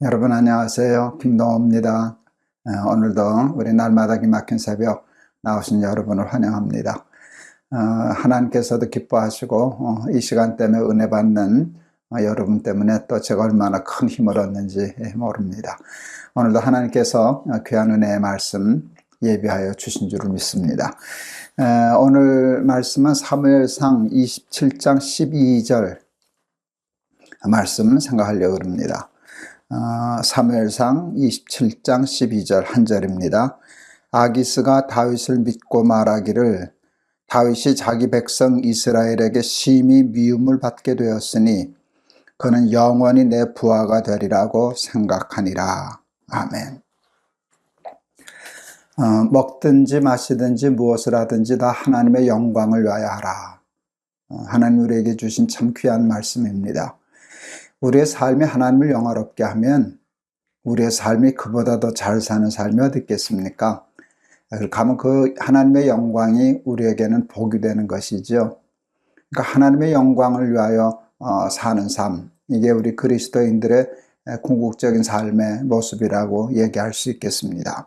여러분 안녕하세요. 김동호입니다. 오늘도 우리 날마다 기막힌 새벽 나오신 여러분을 환영합니다. 하나님께서도 기뻐하시고 이 시간 때문에 은혜 받는 여러분 때문에 또 제가 얼마나 큰 힘을 얻는지 모릅니다. 오늘도 하나님께서 귀한 은혜의 말씀 예비하여 주신 줄을 믿습니다. 오늘 말씀은 사무엘상 27장 12절 말씀 생각하려고 합니다. 사무엘상 27장 12절 한 절입니다. 아기스가 다윗을 믿고 말하기를 다윗이 자기 백성 이스라엘에게 심히 미움을 받게 되었으니 그는 영원히 내 부하가 되리라고 생각하니라. 아멘. 먹든지 마시든지 무엇을 하든지 다 하나님의 영광을 위하여 하라. 하나님 우리에게 주신 참 귀한 말씀입니다. 우리의 삶이 하나님을 영화롭게 하면 우리의 삶이 그보다 더 잘 사는 삶이 어디 있겠습니까? 그렇게 하면 그 하나님의 영광이 우리에게는 복이 되는 것이죠. 그러니까 하나님의 영광을 위하여 사는 삶, 이게 우리 그리스도인들의 궁극적인 삶의 모습이라고 얘기할 수 있겠습니다.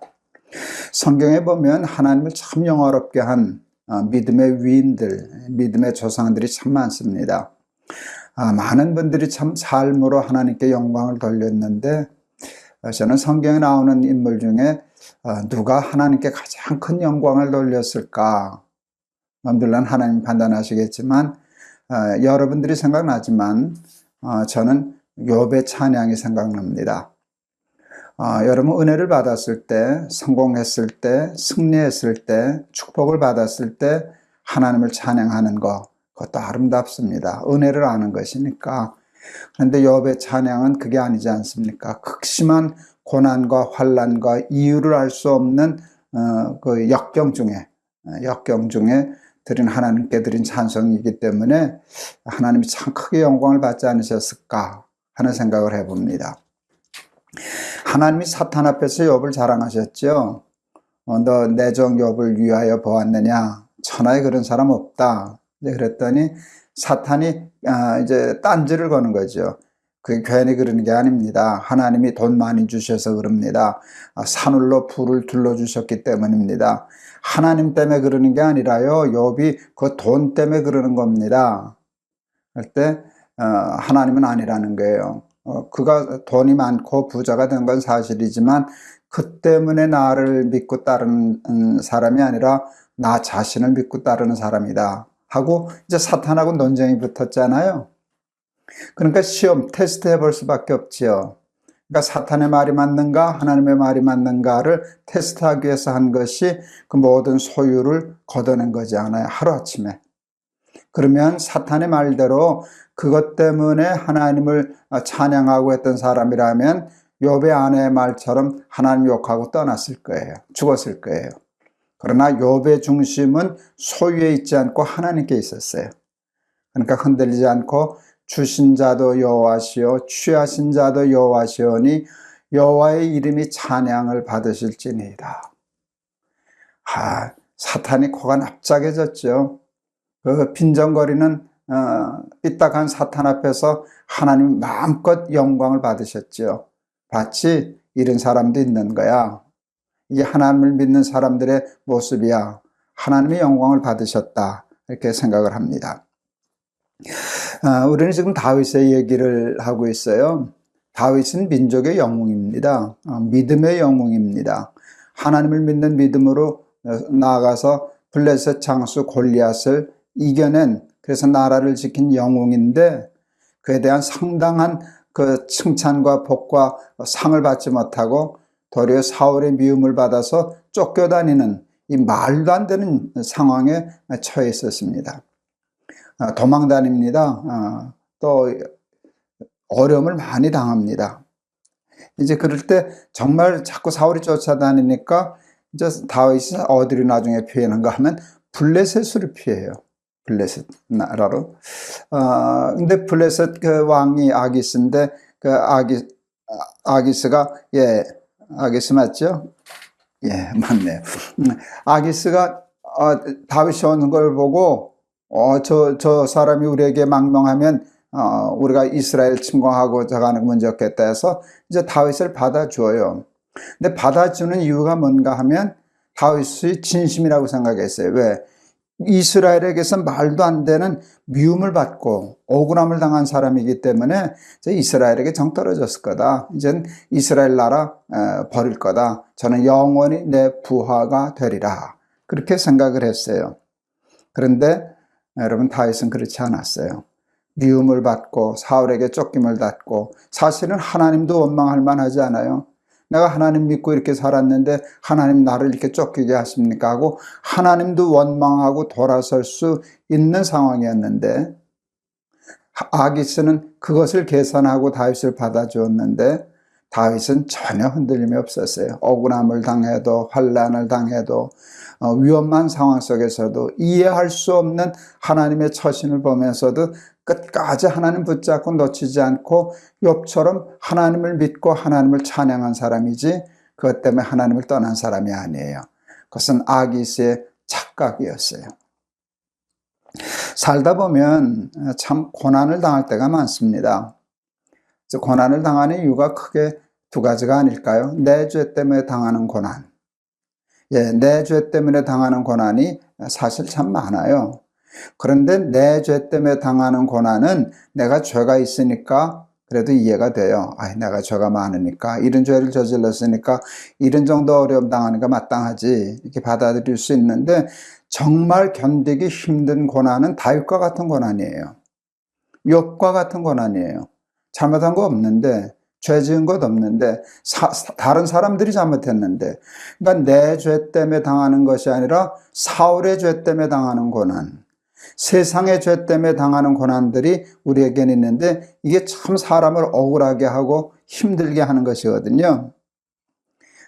성경에 보면 하나님을 참 영화롭게 한 믿음의 위인들, 믿음의 조상들이 참 많습니다. 많은 분들이 참 삶으로 하나님께 영광을 돌렸는데 저는 성경에 나오는 인물 중에 누가 하나님께 가장 큰 영광을 돌렸을까? 물론 하나님 판단하시겠지만 여러분들이 생각나지만 저는 욥의 찬양이 생각납니다. 여러분 은혜를 받았을 때, 성공했을 때, 승리했을 때, 축복을 받았을 때 하나님을 찬양하는 것, 그것도 아름답습니다. 은혜를 아는 것이니까. 그런데 욥의 찬양은 그게 아니지 않습니까? 극심한 고난과 환난과 이유를 알 수 없는 그 역경 중에 드린 하나님께 드린 찬송이기 때문에 하나님이 참 크게 영광을 받지 않으셨을까 하는 생각을 해봅니다. 하나님이 사탄 앞에서 욥을 자랑하셨죠. 너 내정 욥을 위하여 보았느냐? 천하에 그런 사람 없다. 그랬더니 사탄이 이제 딴지를 거는 거죠. 그게 괜히 그러는 게 아닙니다. 하나님이 돈 많이 주셔서 그럽니다. 산울로 불을 둘러주셨기 때문입니다. 하나님 때문에 그러는 게 아니라요, 욥이 그 돈 때문에 그러는 겁니다. 그럴 때 하나님은 아니라는 거예요. 그가 돈이 많고 부자가 된 건 사실이지만 그 때문에 나를 믿고 따르는 사람이 아니라 나 자신을 믿고 따르는 사람이다 하고 이제 사탄하고 논쟁이 붙었잖아요. 그러니까 시험, 테스트 해볼 수밖에 없지요. 그러니까 사탄의 말이 맞는가 하나님의 말이 맞는가를 테스트하기 위해서 한 것이 그 모든 소유를 걷어낸 거지 않아요, 하루아침에. 그러면 사탄의 말대로 그것 때문에 하나님을 찬양하고 했던 사람이라면 욥의 아내의 말처럼 하나님 욕하고 떠났을 거예요. 죽었을 거예요. 그러나 욥의 중심은 소유에 있지 않고 하나님께 있었어요. 그러니까 흔들리지 않고 주신 자도 여호와시요 취하신 자도 여호와시오니 여호와의 이름이 찬양을 받으실지니이다. 사탄이 코가 납작해졌죠. 그 빈정거리는 삐딱한 사탄 앞에서 하나님 마음껏 영광을 받으셨죠. 마치 이런 사람도 있는 거야. 이게 하나님을 믿는 사람들의 모습이야. 하나님의 영광을 받으셨다. 이렇게 생각을 합니다. 우리는 지금 다윗의 얘기를 하고 있어요. 다윗은 민족의 영웅입니다. 믿음의 영웅입니다. 하나님을 믿는 믿음으로 나아가서 블레셋 장수 골리앗을 이겨낸, 그래서 나라를 지킨 영웅인데 그에 대한 상당한 그 칭찬과 복과 상을 받지 못하고 도리어 사울의 미움을 받아서 쫓겨다니는 이 말도 안 되는 상황에 처해 있었습니다. 도망다닙니다. 또 어려움을 많이 당합니다. 이제 그럴 때 정말 자꾸 사울이 쫓아다니니까 이제 다윗이 어디로 나중에 피하는가 하면 블레셋으로 피해요. 블레셋 나라로. 근데 블레셋 그 왕이 아기스인데 그 아기스가 아기스 맞죠? 예, 맞네요. 아기스가 다윗이 오는 걸 보고 저 사람이 우리에게 망명하면 우리가 이스라엘 침공하고자 하는 문제였겠다 해서 이제 다윗을 받아주어요. 근데 받아주는 이유가 뭔가 하면 다윗이 진심이라고 생각했어요. 왜? 이스라엘에게서 말도 안 되는 미움을 받고 억울함을 당한 사람이기 때문에 이제 이스라엘에게 정 떨어졌을 거다. 이젠 이스라엘 나라 버릴 거다. 저는 영원히 내 부하가 되리라. 그렇게 생각을 했어요. 그런데 여러분, 다윗은 그렇지 않았어요. 미움을 받고 사울에게 쫓김을 받고, 사실은 하나님도 원망할 만하지 않아요? 내가 하나님 믿고 이렇게 살았는데 하나님 나를 이렇게 쫓기게 하십니까? 하고 하나님도 원망하고 돌아설 수 있는 상황이었는데, 아기스는 그것을 계산하고 다윗을 받아주었는데 다윗은 전혀 흔들림이 없었어요. 억울함을 당해도 환난을 당해도 위험한 상황 속에서도 이해할 수 없는 하나님의 처신을 보면서도 끝까지 하나님 붙잡고 놓치지 않고 욥처럼 하나님을 믿고 하나님을 찬양한 사람이지, 그것 때문에 하나님을 떠난 사람이 아니에요. 그것은 아기스의 착각이었어요. 살다 보면 참 고난을 당할 때가 많습니다. 고난을 당하는 이유가 크게 두 가지가 아닐까요? 내 죄 때문에 당하는 고난. 내 죄 때문에 당하는 고난이 사실 참 많아요. 그런데 내 죄 때문에 당하는 고난은 내가 죄가 있으니까 그래도 이해가 돼요. 내가 죄가 많으니까, 이런 죄를 저질렀으니까 이런 정도 어려움 당하는 게 마땅하지, 이렇게 받아들일 수 있는데, 정말 견디기 힘든 고난은 다윗과 같은 고난이에요. 욥과 같은 고난이에요. 잘못한 거 없는데, 죄 지은 것 없는데, 다른 사람들이 잘못했는데, 그러니까 내 죄 때문에 당하는 것이 아니라 사울의 죄 때문에 당하는 고난, 세상의 죄 때문에 당하는 고난들이 우리에게는 있는데, 이게 참 사람을 억울하게 하고 힘들게 하는 것이거든요.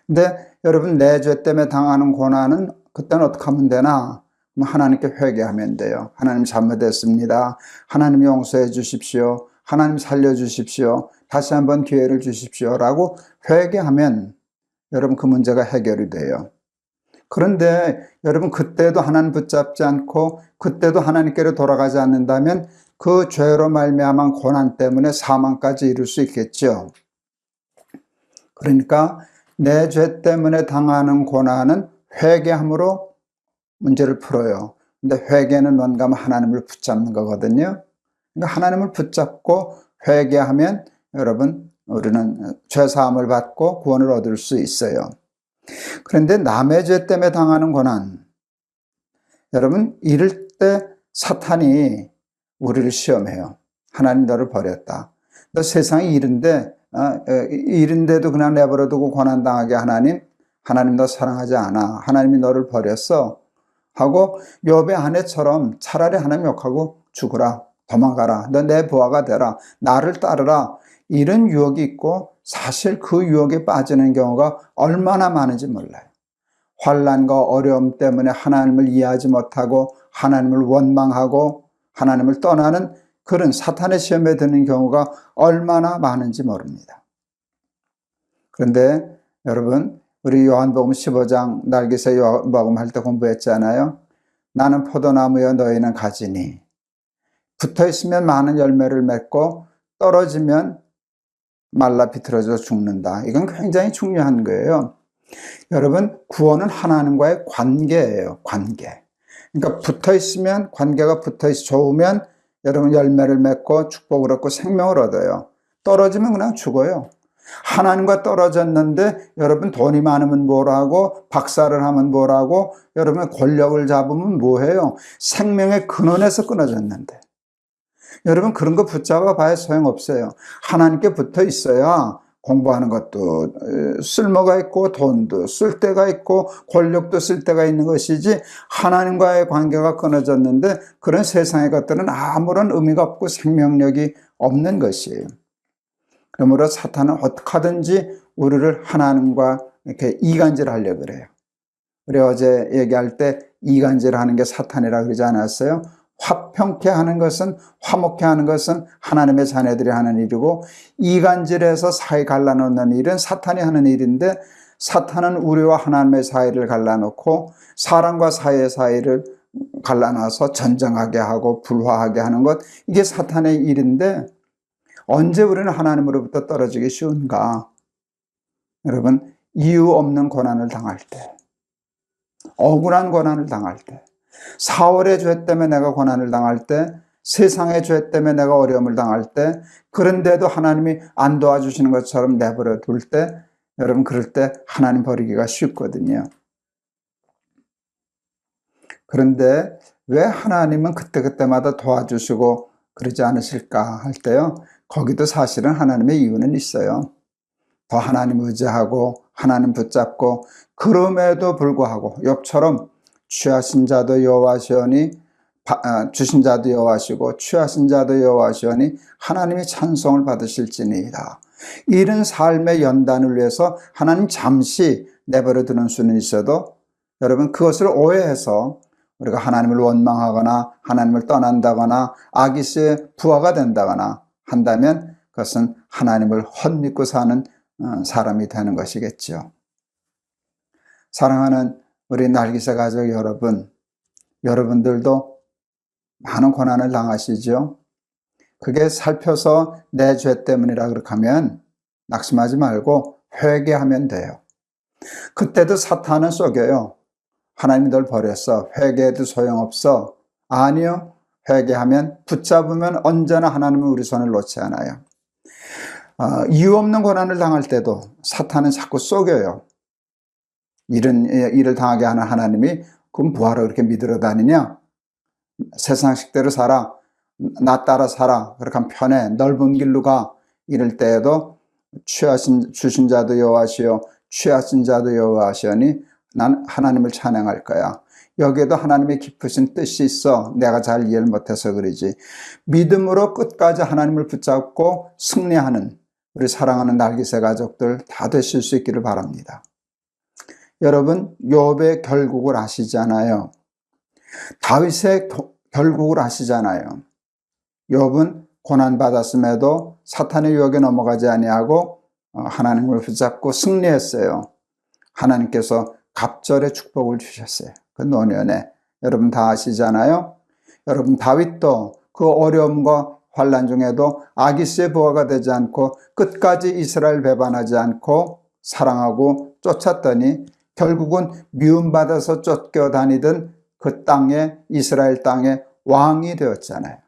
근데 여러분, 내 죄 때문에 당하는 고난은 그때는 어떻게 하면 되나? 하나님께 회개하면 돼요. 하나님 잘못했습니다. 하나님 용서해 주십시오. 하나님 살려주십시오. 다시 한번 기회를 주십시오. 라고 회개하면 여러분, 그 문제가 해결이 돼요. 그런데 여러분, 그때도 하나님 붙잡지 않고 그때도 하나님께로 돌아가지 않는다면 그 죄로 말미암은 고난 때문에 사망까지 이룰 수 있겠죠. 그러니까 내 죄 때문에 당하는 고난은 회개함으로 문제를 풀어요. 근데 회개는 뭔가 하면 하나님을 붙잡는 거거든요. 그러니까 하나님을 붙잡고 회개하면 여러분, 우리는 죄사함을 받고 구원을 얻을 수 있어요. 그런데 남의 죄 때문에 당하는 고난, 여러분, 이럴 때 사탄이 우리를 시험해요. 하나님 너를 버렸다. 너 세상이 이른데도 그냥 내버려두고 고난당하게 하나님 너 사랑하지 않아. 하나님이 너를 버렸어. 하고 욥의 아내처럼 차라리 하나님 욕하고 죽으라. 도망가라. 너 내 부하가 되라. 나를 따르라. 이런 유혹이 있고, 사실 그 유혹에 빠지는 경우가 얼마나 많은지 몰라요. 환난과 어려움 때문에 하나님을 이해하지 못하고 하나님을 원망하고 하나님을 떠나는 그런 사탄의 시험에 드는 경우가 얼마나 많은지 모릅니다. 그런데 여러분, 우리 요한복음 15장 날개새 요한복음 할 때 공부했잖아요. 나는 포도나무여 너희는 가지니, 붙어있으면 많은 열매를 맺고 떨어지면 말라 비틀어져 죽는다. 이건 굉장히 중요한 거예요. 여러분, 구원은 하나님과의 관계예요. 관계. 그러니까 붙어있으면, 관계가 붙어있어 좋으면 여러분 열매를 맺고 축복을 얻고 생명을 얻어요. 떨어지면 그냥 죽어요. 하나님과 떨어졌는데 여러분, 돈이 많으면 뭐라고, 박사를 하면 뭐라고, 여러분 권력을 잡으면 뭐해요? 생명의 근원에서 끊어졌는데. 여러분, 그런 거 붙잡아 봐야 소용없어요. 하나님께 붙어 있어야 공부하는 것도 쓸모가 있고, 돈도 쓸 데가 있고, 권력도 쓸 데가 있는 것이지, 하나님과의 관계가 끊어졌는데 그런 세상의 것들은 아무런 의미가 없고 생명력이 없는 것이에요. 그러므로 사탄은 어떻게 하든지 우리를 하나님과 이렇게 이간질하려고 그래요. 우리 어제 얘기할 때 이간질하는 게 사탄이라고 그러지 않았어요? 화평케 하는 것은, 화목케 하는 것은 하나님의 자녀들이 하는 일이고, 이간질해서 사이 갈라놓는 일은 사탄이 하는 일인데, 사탄은 우리와 하나님의 사이를 갈라놓고 사람과 사이의 사이를 갈라놔서 전쟁하게 하고 불화하게 하는 것, 이게 사탄의 일인데 언제 우리는 하나님으로부터 떨어지기 쉬운가? 여러분, 이유 없는 고난을 당할 때, 억울한 고난을 당할 때, 사울의 죄 때문에 내가 고난을 당할 때, 세상의 죄 때문에 내가 어려움을 당할 때, 그런데도 하나님이 안 도와주시는 것처럼 내버려 둘 때, 여러분, 그럴 때 하나님 버리기가 쉽거든요. 그런데 왜 하나님은 그때그때마다 도와주시고 그러지 않으실까 할 때요, 거기도 사실은 하나님의 이유는 있어요. 더 하나님 의지하고 하나님 붙잡고, 그럼에도 불구하고 욥처럼 취하신 자도 여호와시오니, 주신 자도 여호와시고 취하신 자도 여호와시오니 하나님의 찬송을 받으실지니이다. 이런 삶의 연단을 위해서 하나님 잠시 내버려 두는 수는 있어도, 여러분, 그것을 오해해서 우리가 하나님을 원망하거나 하나님을 떠난다거나 아기스의 부하가 된다거나 한다면 그것은 하나님을 헛믿고 사는 사람이 되는 것이겠죠. 사랑하는 우리 날기새 가족 여러분, 여러분들도 많은 고난을 당하시죠. 그게 살펴서 내 죄 때문이라 그렇게 하면 낙심하지 말고 회개하면 돼요. 그때도 사탄은 속여요. 하나님이 널 버렸어, 회개해도 소용없어. 아니요, 회개하면, 붙잡으면 언제나 하나님은 우리 손을 놓지 않아요. 이유 없는 고난을 당할 때도 사탄은 자꾸 속여요. 이런 일을 당하게 하는 하나님이 그럼 뭐하러 그렇게 믿으러 다니냐? 세상식대로 살아, 나 따라 살아, 그렇게 하면 편해, 넓은 길로 가. 이럴 때에도 주신 자도 여호와시오 취하신 자도 여호와시오니 난 하나님을 찬양할 거야. 여기에도 하나님의 깊으신 뜻이 있어. 내가 잘 이해를 못해서 그러지. 믿음으로 끝까지 하나님을 붙잡고 승리하는 우리 사랑하는 날기새 가족들 다 되실 수 있기를 바랍니다. 여러분, 욥의 결국을 아시잖아요. 다윗의 결국을 아시잖아요. 욥은 고난받았음에도 사탄의 유혹에 넘어가지 아니하고 하나님을 붙잡고 승리했어요. 하나님께서 갑절의 축복을 주셨어요. 그 노년에. 여러분 다 아시잖아요. 여러분, 다윗도 그 어려움과 환난 중에도 아기스의 부하가 되지 않고 끝까지 이스라엘 배반하지 않고 사랑하고 쫓았더니 결국은 미움받아서 쫓겨다니던 그 땅에, 이스라엘 땅에 왕이 되었잖아요.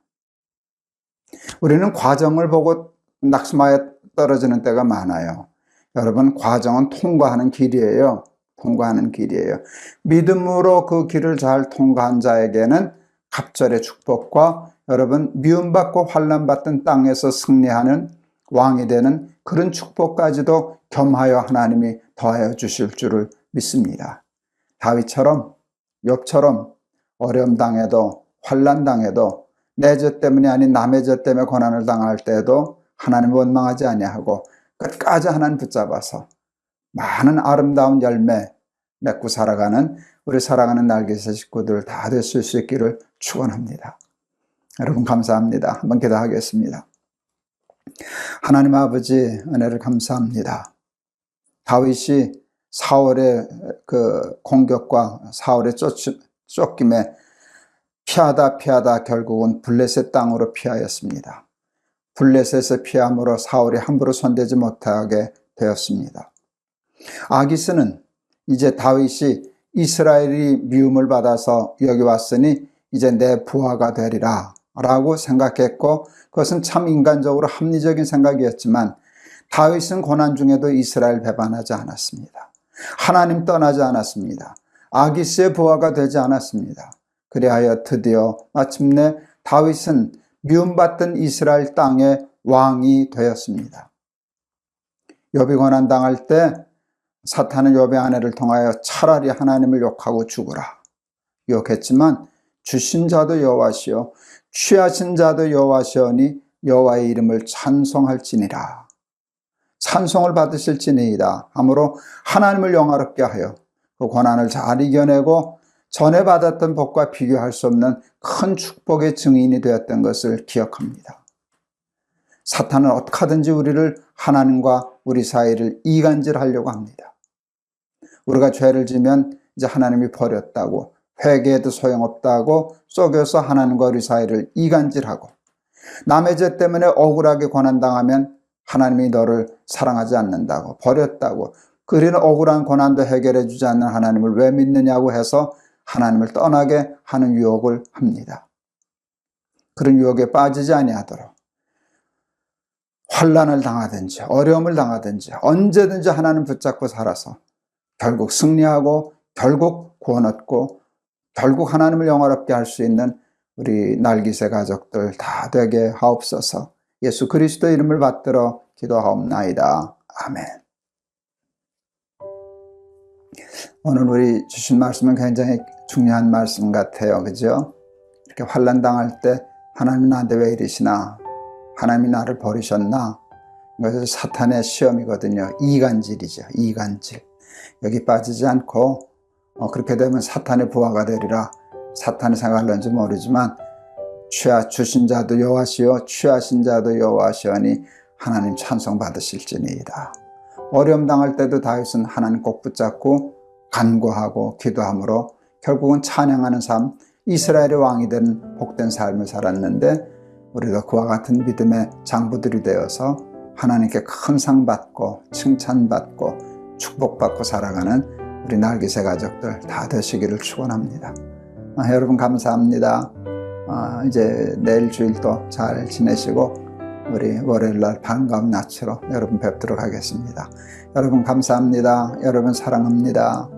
우리는 과정을 보고 낙심하여 떨어지는 때가 많아요. 여러분, 과정은 통과하는 길이에요. 통과하는 길이에요. 믿음으로 그 길을 잘 통과한 자에게는 갑절의 축복과 여러분, 미움받고 환난받던 땅에서 승리하는 왕이 되는 그런 축복까지도 겸하여 하나님이 더하여 주실 줄을 믿습니다. 다윗처럼, 욥처럼 어려움 당해도 환난 당해도 내 죄 때문이 아닌 남의 죄 때문에 고난을 당할 때도 하나님을 원망하지 아니하고 끝까지 하나님 붙잡아서 많은 아름다운 열매 맺고 살아가는 우리 사랑하는 날개새 식구들 다 되실 수 있기를 축원합니다. 여러분 감사합니다. 한번 기도하겠습니다. 하나님 아버지, 은혜를 감사합니다. 다윗이 사울의 그 공격과 사울의 쫓김에 피하다 결국은 블레셋 땅으로 피하였습니다. 블레셋에서 피함으로 사울이 함부로 손대지 못하게 되었습니다. 아기스는 이제 다윗이 이스라엘이 미움을 받아서 여기 왔으니 이제 내 부하가 되리라 라고 생각했고, 그것은 참 인간적으로 합리적인 생각이었지만 다윗은 고난 중에도 이스라엘 배반하지 않았습니다. 하나님 떠나지 않았습니다. 아기스의 부하가 되지 않았습니다. 그리하여 드디어 마침내 다윗은 미움받던 이스라엘 땅의 왕이 되었습니다. 욥이 고난 당할 때 사탄은 욥의 아내를 통하여 차라리 하나님을 욕하고 죽으라 욕했지만, 주신 자도 여호와시오 취하신 자도 여호와시오니 여호와의 이름을 찬송할지니라. 찬송을 받으실지니이다 하므로 하나님을 영화롭게 하여 그 고난을 잘 이겨내고 전에 받았던 복과 비교할 수 없는 큰 축복의 증인이 되었던 것을 기억합니다. 사탄은 어떻게 하든지 우리를, 하나님과 우리 사이를 이간질하려고 합니다. 우리가 죄를 지면 이제 하나님이 버렸다고, 회개해도 소용없다고 속여서 하나님과 우리 사이를 이간질하고, 남의 죄 때문에 억울하게 고난당하면 하나님이 너를 사랑하지 않는다고, 버렸다고, 그리는 억울한 고난도 해결해 주지 않는 하나님을 왜 믿느냐고 해서 하나님을 떠나게 하는 유혹을 합니다. 그런 유혹에 빠지지 아니하도록 환난을 당하든지 어려움을 당하든지 언제든지 하나님 붙잡고 살아서 결국 승리하고 결국 구원 얻고 결국 하나님을 영화롭게 할 수 있는 우리 날기새 가족들 다 되게 하옵소서. 예수 그리스도 이름을 받들어 기도하옵나이다. 아멘. 오늘 우리 주신 말씀은 굉장히 중요한 말씀 같아요. 그죠? 이렇게 환난 당할 때 하나님 나한테 왜 이러시나? 하나님이 나를 버리셨나? 이것은 사탄의 시험이거든요. 이간질이죠. 이간질. 여기 빠지지 않고 그렇게 되면 사탄의 부하가 되리라. 사탄이 생각할런지 모르지만 주신 자도 여호와시요 취하신 자도 여호와시오니 하나님 찬송 받으실지니이다. 어려움 당할 때도 다윗은 하나님 꼭 붙잡고 간구하고 기도함으로 결국은 찬양하는 삶, 이스라엘의 왕이 된 복된 삶을 살았는데, 우리도 그와 같은 믿음의 장부들이 되어서 하나님께 큰 상 받고 칭찬받고 축복받고 살아가는 우리 날기새 가족들 다 되시기를 축원합니다. 여러분 감사합니다. 이제 내일 주일도 잘 지내시고 우리 월요일날 반가운 낯으로 여러분 뵙도록 하겠습니다. 여러분 감사합니다. 여러분 사랑합니다.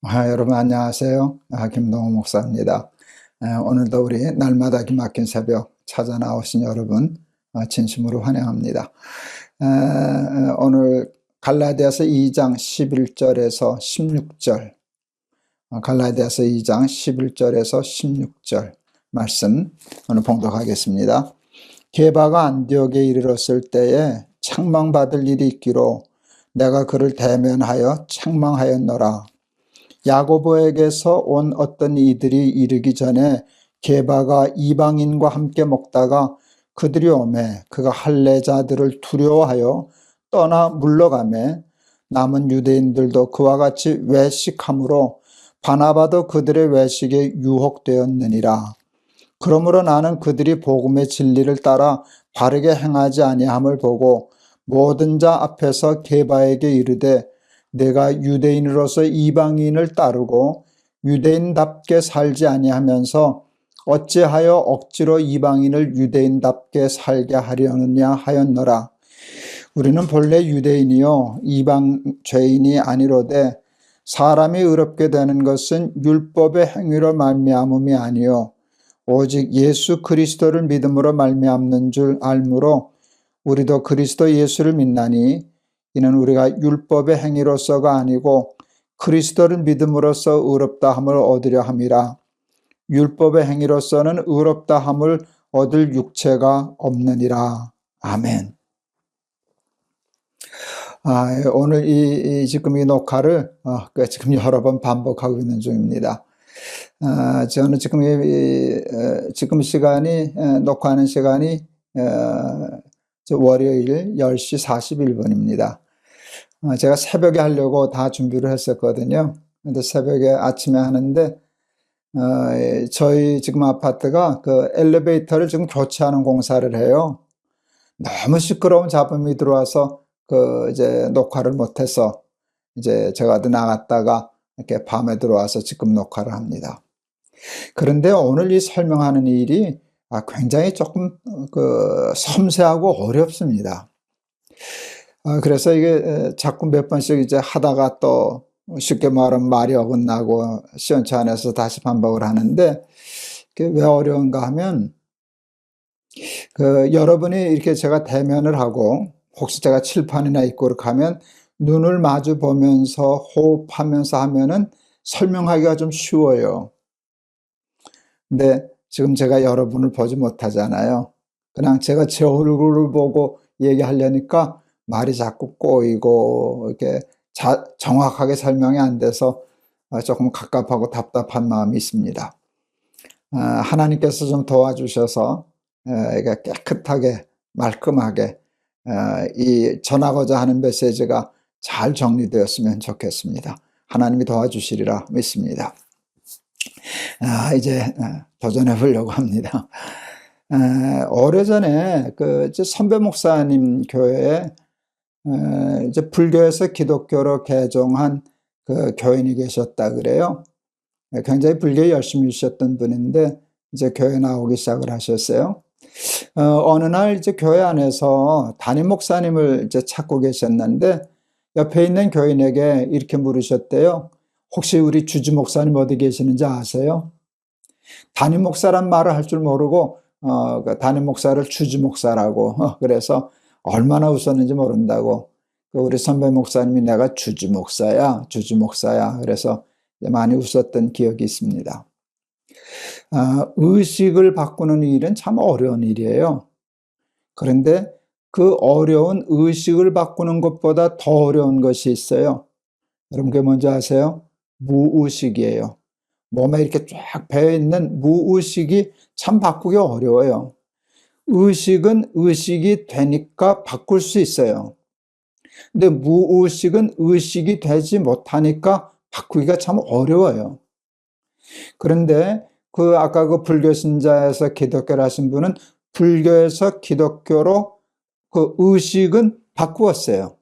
여러분 안녕하세요. 김동호 목사입니다. 오늘도 우리 날마다 기막힌 새벽 찾아 나오신 여러분 진심으로 환영합니다. 오늘 갈라디아서 2장 11절에서 16절, 갈라디아서 2장 11절에서 16절 말씀 오늘 봉독하겠습니다. 게바가 안디옥에 이르렀을 때에 책망받을 일이 있기로 내가 그를 대면하여 책망하였노라. 야고보에게서 온 어떤 이들이 이르기 전에 게바가 이방인과 함께 먹다가 그들이 오매 그가 할례자들을 두려워하여 떠나 물러가매 남은 유대인들도 그와 같이 외식함으로 바나바도 그들의 외식에 유혹되었느니라. 그러므로 나는 그들이 복음의 진리를 따라 바르게 행하지 아니함을 보고 모든 자 앞에서 게바에게 이르되 내가 유대인으로서 이방인을 따르고 유대인답게 살지 아니하면서 어찌하여 억지로 이방인을 유대인답게 살게 하려느냐 하였노라. 우리는 본래 유대인이요 이방 죄인이 아니로되 사람이 의롭게 되는 것은 율법의 행위로 말미암음이 아니요 오직 예수 그리스도를 믿음으로 말미암는 줄 알므로 우리도 그리스도 예수를 믿나니 이는 우리가 율법의 행위로서가 아니고 그리스도를 믿음으로써 의롭다 함을 얻으려 함이라. 율법의 행위로서는 의롭다 함을 얻을 육체가 없느니라. 아멘. 오늘 지금 이 녹화를 지금 여러 번 반복하고 있는 중입니다. 저는 지금 시간이 녹화하는 시간이 월요일 10시 41분입니다. 제가 새벽에 하려고 다 준비를 했었거든요. 근데 새벽에 아침에 하는데 저희 지금 아파트가 그 엘리베이터를 지금 교체하는 공사를 해요. 너무 시끄러운 잡음이 들어와서 이제 녹화를 못해서 이제 제가 나갔다가 이렇게 밤에 들어와서 지금 녹화를 합니다. 그런데 오늘 이 설명하는 일이 굉장히 조금 섬세하고 어렵습니다. 그래서 이게 자꾸 몇 번씩 이제 하다가 또 쉽게 말하면 말이 어긋나고 시원치 않아서 다시 반복을 하는데 그게 왜 어려운가 하면 여러분이 이렇게 제가 대면을 하고 혹시 제가 칠판이나 있고 그렇게 하면 눈을 마주 보면서 호흡하면서 하면은 설명하기가 좀 쉬워요. 근데 지금 제가 여러분을 보지 못하잖아요. 그냥 제가 제 얼굴을 보고 얘기하려니까 말이 자꾸 꼬이고 이렇게 정확하게 설명이 안 돼서 조금 갑갑하고 답답한 마음이 있습니다. 하나님께서 좀 도와주셔서 이게 깨끗하게 말끔하게 이 전하고자 하는 메시지가 잘 정리되었으면 좋겠습니다. 하나님이 도와주시리라 믿습니다. 이제 도전해 보려고 합니다. 오래전에 선배 목사님 교회에 이제 불교에서 기독교로 개종한 교인이 계셨다 그래요. 굉장히 불교에 열심히 있었던 분인데 이제 교회 나오기 시작을 하셨어요. 어느 날 이제 교회 안에서 담임 목사님을 이제 찾고 계셨는데 옆에 있는 교인에게 이렇게 물으셨대요. 혹시 우리 주지 목사님 어디 계시는지 아세요? 담임 목사란 말을 할 줄 모르고 담임 목사를 주지 목사라고 그래서 얼마나 웃었는지 모른다고 우리 선배 목사님이 내가 주지 목사야 그래서 많이 웃었던 기억이 있습니다. 의식을 바꾸는 일은 참 어려운 일이에요. 그런데 그 어려운 의식을 바꾸는 것보다 더 어려운 것이 있어요. 여러분 그게 뭔지 아세요? 무의식이에요. 몸에 이렇게 쫙 배어있는 무의식이 참 바꾸기 어려워요. 의식은 의식이 되니까 바꿀 수 있어요. 근데 무의식은 의식이 되지 못하니까 바꾸기가 참 어려워요. 그런데 아까 불교 신자에서 기독교를 하신 분은 불교에서 기독교로 의식은 바꾸었어요.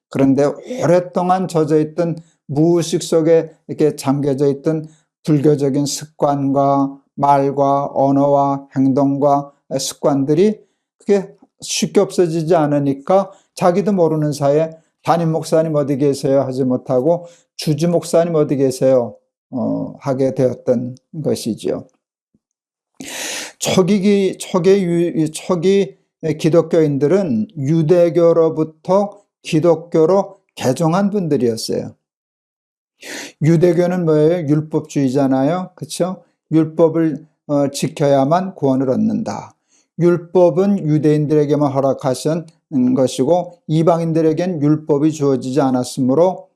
그런데 오랫동안 젖어있던 무의식 속에 이렇게 잠겨져 있던 불교적인 습관과 말과 언어와 행동과 습관들이 그게 쉽게 없어지지 않으니까 자기도 모르는 사이에 담임 목사님 어디 계세요 하지 못하고 주지 목사님 어디 계세요? 하게 되었던 것이지요. 초기 기독교인들은 유대교로부터 기독교로 개종한 분들이었어요. 유대교는 뭐예요? 율법주의잖아요. 그렇죠? 율법을 지켜야만 구원을 얻는다. 율법은 유대인들에게만 허락하신 것이고 이방인들에겐 율법이 주어지지 않았으므로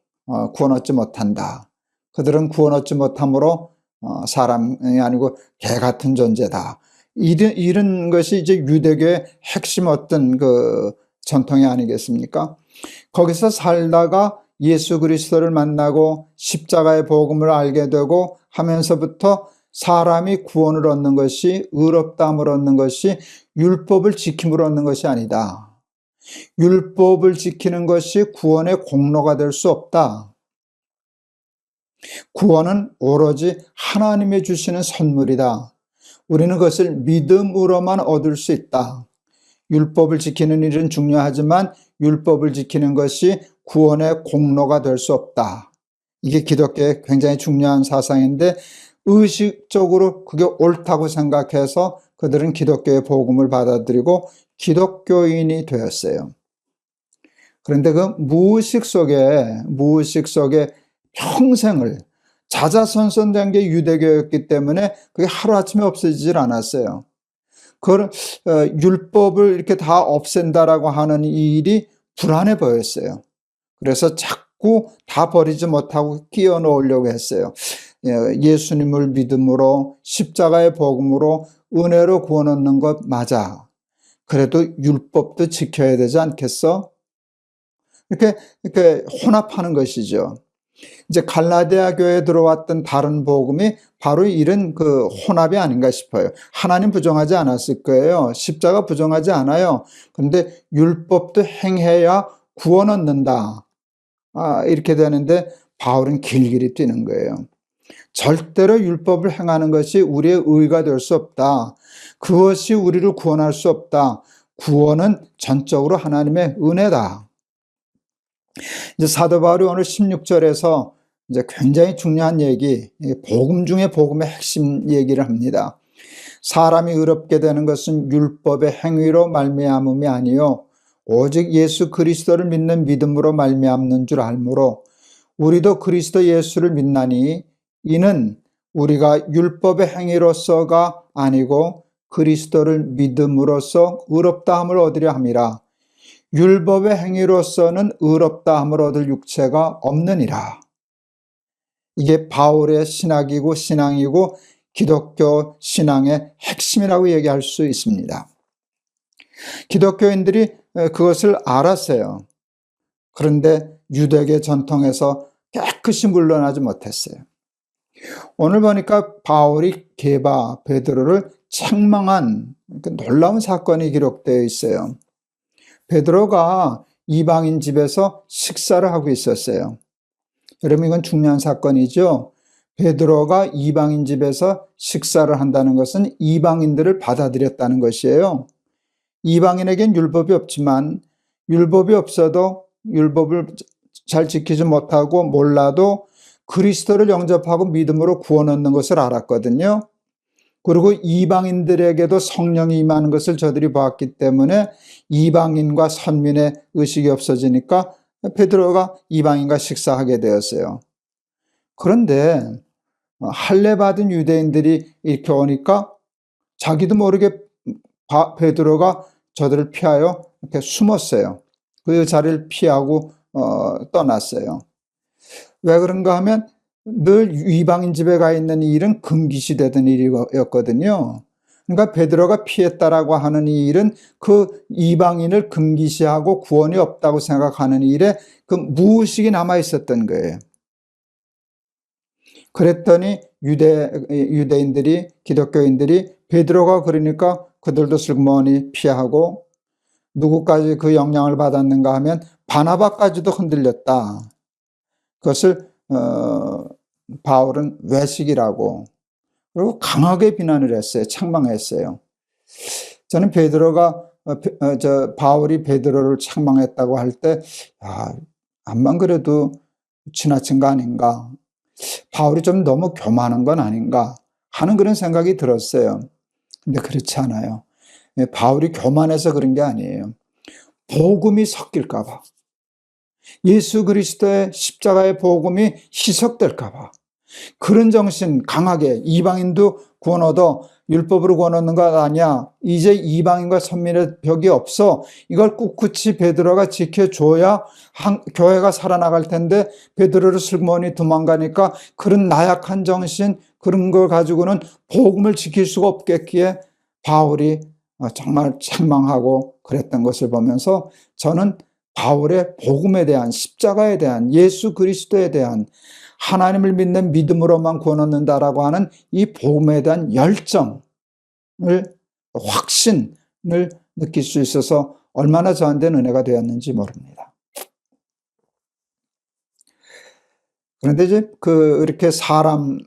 구원 얻지 못한다. 그들은 구원 얻지 못함으로 사람이 아니고 개 같은 존재다. 이런 것이 이제 유대교의 핵심 어떤 그 전통이 아니겠습니까? 거기서 살다가 예수 그리스도를 만나고 십자가의 복음을 알게 되고 하면서부터 사람이 구원을 얻는 것이 의롭다함을 얻는 것이 율법을 지킴으로 얻는 것이 아니다. 율법을 지키는 것이 구원의 공로가 될 수 없다. 구원은 오로지 하나님이 주시는 선물이다. 우리는 그것을 믿음으로만 얻을 수 있다. 율법을 지키는 일은 중요하지만 율법을 지키는 것이 구원의 공로가 될 수 없다. 이게 기독교의 굉장히 중요한 사상인데 의식적으로 그게 옳다고 생각해서 그들은 기독교의 복음을 받아들이고 기독교인이 되었어요. 그런데 그 무의식 속에 평생을 자자손손된 게 유대교였기 때문에 그게 하루아침에 없어지질 않았어요. 그걸 율법을 이렇게 다 없앤다라고 하는 이 일이 불안해 보였어요. 그래서 자꾸 다 버리지 못하고 끼워 넣으려고 했어요. 예수님을 믿음으로 십자가의 복음으로 은혜로 구원 얻는 것 맞아. 그래도 율법도 지켜야 되지 않겠어? 이렇게 혼합하는 것이죠. 이제 갈라디아 교회에 들어왔던 다른 복음이 바로 이런 그 혼합이 아닌가 싶어요. 하나님 부정하지 않았을 거예요. 십자가 부정하지 않아요. 그런데 율법도 행해야 구원 얻는다. 이렇게 되는데 바울은 길길이 뛰는 거예요. 절대로 율법을 행하는 것이 우리의 의가 될 수 없다. 그것이 우리를 구원할 수 없다. 구원은 전적으로 하나님의 은혜다. 이제 사도 바울이 오늘 16절에서 이제 굉장히 중요한 얘기, 복음 중에 복음의 핵심 얘기를 합니다. 사람이 의롭게 되는 것은 율법의 행위로 말미암음이 아니요 오직 예수 그리스도를 믿는 믿음으로 말미암는 줄 알므로 우리도 그리스도 예수를 믿나니 이는 우리가 율법의 행위로서가 아니고 그리스도를 믿음으로써 의롭다함을 얻으려 함이라. 율법의 행위로서는 의롭다함을 얻을 육체가 없느니라. 이게 바울의 신학이고 신앙이고 기독교 신앙의 핵심이라고 얘기할 수 있습니다. 기독교인들이 그것을 알았어요. 그런데 유대계 전통에서 깨끗이 물러나지 못했어요. 오늘 보니까 바울이 베드로를 책망한 놀라운 사건이 기록되어 있어요. 베드로가 이방인 집에서 식사를 하고 있었어요. 여러분 이건 중요한 사건이죠. 베드로가 이방인 집에서 식사를 한다는 것은 이방인들을 받아들였다는 것이에요. 이방인에겐 율법이 없지만 율법이 없어도 율법을 잘 지키지 못하고 몰라도 그리스도를 영접하고 믿음으로 구원 얻는 것을 알았거든요. 그리고 이방인들에게도 성령이 임하는 것을 저들이 보았기 때문에 이방인과 선민의 의식이 없어지니까 베드로가 이방인과 식사하게 되었어요. 그런데 할례 받은 유대인들이 이렇게 오니까 자기도 모르게 베드로가 저들을 피하여 이렇게 숨었어요. 그 자리를 피하고 떠났어요. 왜 그런가 하면 늘 이방인 집에 가 있는 이 일은 금기시되던 일이었거든요. 그러니까 베드로가 피했다라고 하는 이 일은 그 이방인을 금기시하고 구원이 없다고 생각하는 일에 그 무의식이 남아 있었던 거예요. 그랬더니 유대인들이 기독교인들이 베드로가 그러니까 그들도 슬그머니 피하고 누구까지 그 영향을 받았는가 하면 바나바까지도 흔들렸다. 그것을 바울은 외식이라고 그리고 강하게 비난을 했어요. 책망했어요. 저는 바울이 베드로를 책망했다고 할 때, 암만 그래도 지나친 거 아닌가, 바울이 좀 너무 교만한 건 아닌가 하는 그런 생각이 들었어요. 근데 그렇지 않아요. 바울이 교만해서 그런 게 아니에요. 복음이 섞일까 봐, 예수 그리스도의 십자가의 복음이 희석될까 봐, 그런 정신 강하게, 이방인도 구원 얻어 율법으로 구원 얻는 것 아니야, 이제 이방인과 선민의 벽이 없어, 이걸 꿋꿋이 베드로가 지켜줘야 교회가 살아나갈 텐데 베드로를 슬그머니 도망가니까 그런 나약한 정신, 그런 걸 가지고는 복음을 지킬 수가 없겠기에 바울이 정말 책망하고 그랬던 것을 보면서 저는 바울의 복음에 대한, 십자가에 대한, 예수 그리스도에 대한, 하나님을 믿는 믿음으로만 구원 얻는다라고 하는 이 복음에 대한 열정을, 확신을 느낄 수 있어서 얼마나 저한테는 은혜가 되었는지 모릅니다. 그런데 이제 이렇게 사람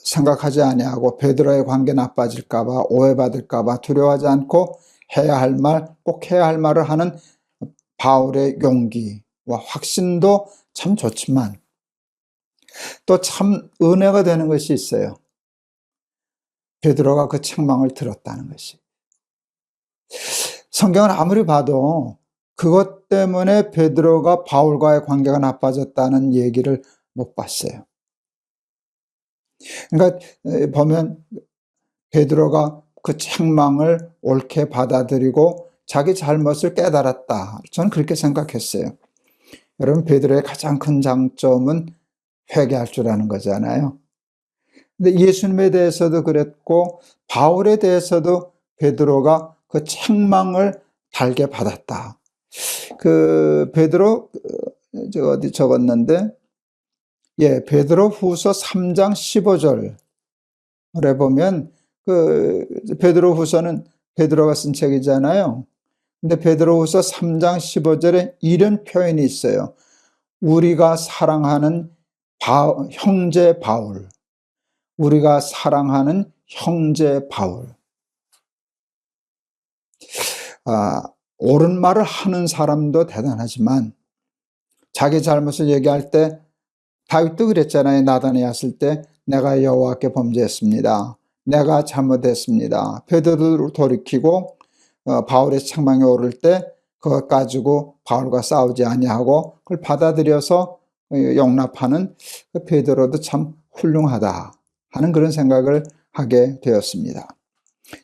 생각하지 아니하고 베드로의 관계 나빠질까봐, 오해받을까봐 두려워하지 않고 해야 할 말, 꼭 해야 할 말을 하는 바울의 용기와 확신도 참 좋지만 또 참 은혜가 되는 것이 있어요. 베드로가 그 책망을 들었다는 것이. 성경을 아무리 봐도 그것 때문에 베드로가 바울과의 관계가 나빠졌다는 얘기를 못 봤어요. 그러니까 보면 베드로가 그 책망을 옳게 받아들이고 자기 잘못을 깨달았다, 저는 그렇게 생각했어요. 여러분, 베드로의 가장 큰 장점은 회개할 줄 아는 거잖아요. 근데 예수님에 대해서도 그랬고 바울에 대해서도 베드로가 그 책망을 달게 받았다. 베드로, 제가 어디 적었는데, 베드로 후서 3장 15절에 보면, 베드로 후서는 베드로가 쓴 책이잖아요. 근데 베드로 후서 3장 15절에 이런 표현이 있어요. 우리가 사랑하는 형제 바울. 우리가 사랑하는 형제 바울. 옳은 말을 하는 사람도 대단하지만 자기 잘못을 얘기할 때, 다윗도 그랬잖아요. 나단에 왔을 때 내가 여호와께 범죄했습니다, 내가 잘못했습니다. 베드로를 돌이키고 바울의 책망에 오를 때 그것 가지고 바울과 싸우지 아니하고 그걸 받아들여서 용납하는 베드로도 참 훌륭하다 하는 그런 생각을 하게 되었습니다.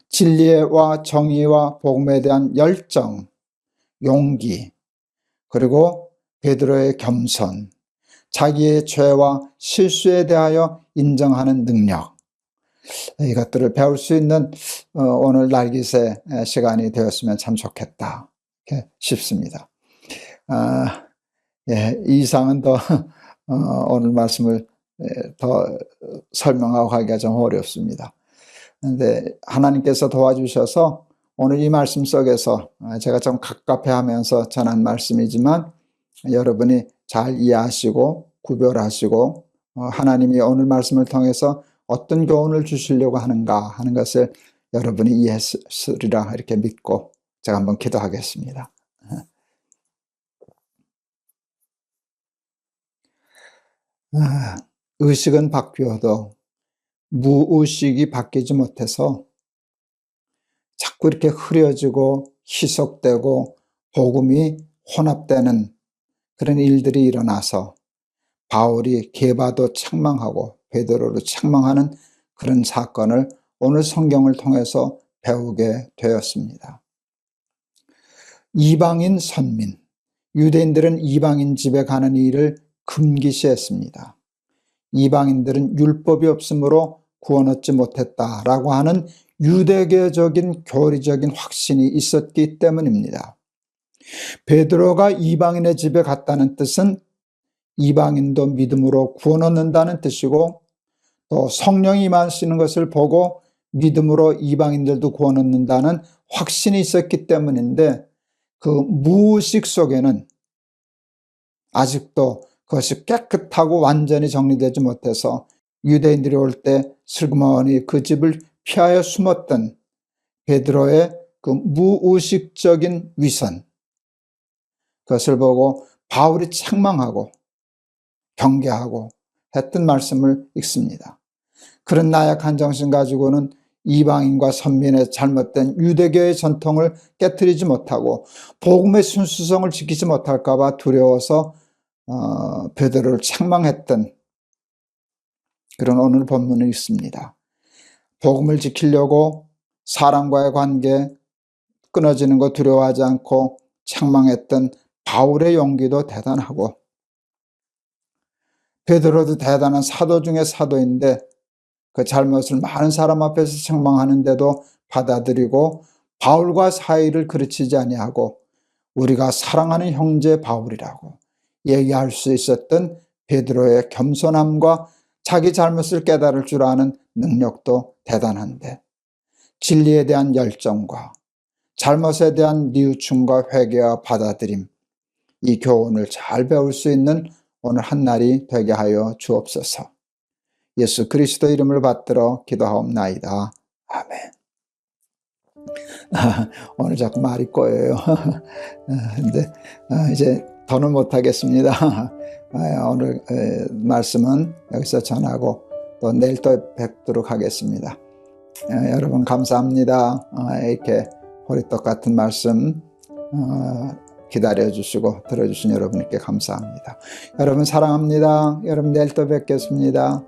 진리와 정의와 복음에 대한 열정, 용기, 그리고 베드로의 겸손, 자기의 죄와 실수에 대하여 인정하는 능력, 이것들을 배울 수 있는 오늘 날기세 시간이 되었으면 참 좋겠다 싶습니다. 이 이상은 더 오늘 말씀을 더 설명하고 하기가 좀 어렵습니다. 그런데 하나님께서 도와주셔서 오늘 이 말씀 속에서 제가 좀 갑갑해하면서 전한 말씀이지만 여러분이 잘 이해하시고 구별하시고 하나님이 오늘 말씀을 통해서 어떤 교훈을 주시려고 하는가 하는 것을 여러분이 이해했으리라 이렇게 믿고 제가 한번 기도하겠습니다. 의식은 바뀌어도 무의식이 바뀌지 못해서 자꾸 이렇게 흐려지고 희석되고 복음이 혼합되는 그런 일들이 일어나서 바울이 게바도 책망하고 베드로를 책망하는 그런 사건을 오늘 성경을 통해서 배우게 되었습니다. 이방인 선민, 유대인들은 이방인 집에 가는 일을 금기시했습니다. 이방인들은 율법이 없으므로 구원 얻지 못했다라고 하는 유대교적인 교리적인 확신이 있었기 때문입니다. 베드로가 이방인의 집에 갔다는 뜻은 이방인도 믿음으로 구원 얻는다는 뜻이고, 또 성령이 임하시는 것을 보고 믿음으로 이방인들도 구원 얻는다는 확신이 있었기 때문인데, 그 무의식 속에는 아직도 그것이 깨끗하고 완전히 정리되지 못해서 유대인들이 올 때 슬그머니 그 집을 피하여 숨었던 베드로의 그 무의식적인 위선, 그것을 보고 바울이 책망하고 경계하고 했던 말씀을 읽습니다. 그런 나약한 정신 가지고는 이방인과 선민의 잘못된 유대교의 전통을 깨트리지 못하고 복음의 순수성을 지키지 못할까 봐 두려워서 베드로를 책망했던 그런 오늘 본문을 읽습니다. 복음을 지키려고 사람과의 관계 끊어지는 거 두려워하지 않고 책망했던 바울의 용기도 대단하고, 베드로도 대단한 사도 중에 사도인데 그 잘못을 많은 사람 앞에서 책망하는데도 받아들이고 바울과 사이를 그르치지 아니하고 우리가 사랑하는 형제 바울이라고 얘기할 수 있었던 베드로의 겸손함과 자기 잘못을 깨달을 줄 아는 능력도 대단한데, 진리에 대한 열정과 잘못에 대한 뉘우침과 회개와 받아들임, 이 교훈을 잘 배울 수 있는 오늘 한 날이 되게 하여 주옵소서. 예수 그리스도 이름을 받들어 기도하옵나이다. 아멘. 오늘 자꾸 말이 꼬여요. 근데 이제 더는 못하겠습니다. 오늘 말씀은 여기서 전하고 또 내일 또 뵙도록 하겠습니다. 여러분 감사합니다. 이렇게 호리떡 같은 말씀 기다려주시고 들어주신 여러분께 감사합니다. 여러분 사랑합니다. 여러분 내일 또 뵙겠습니다.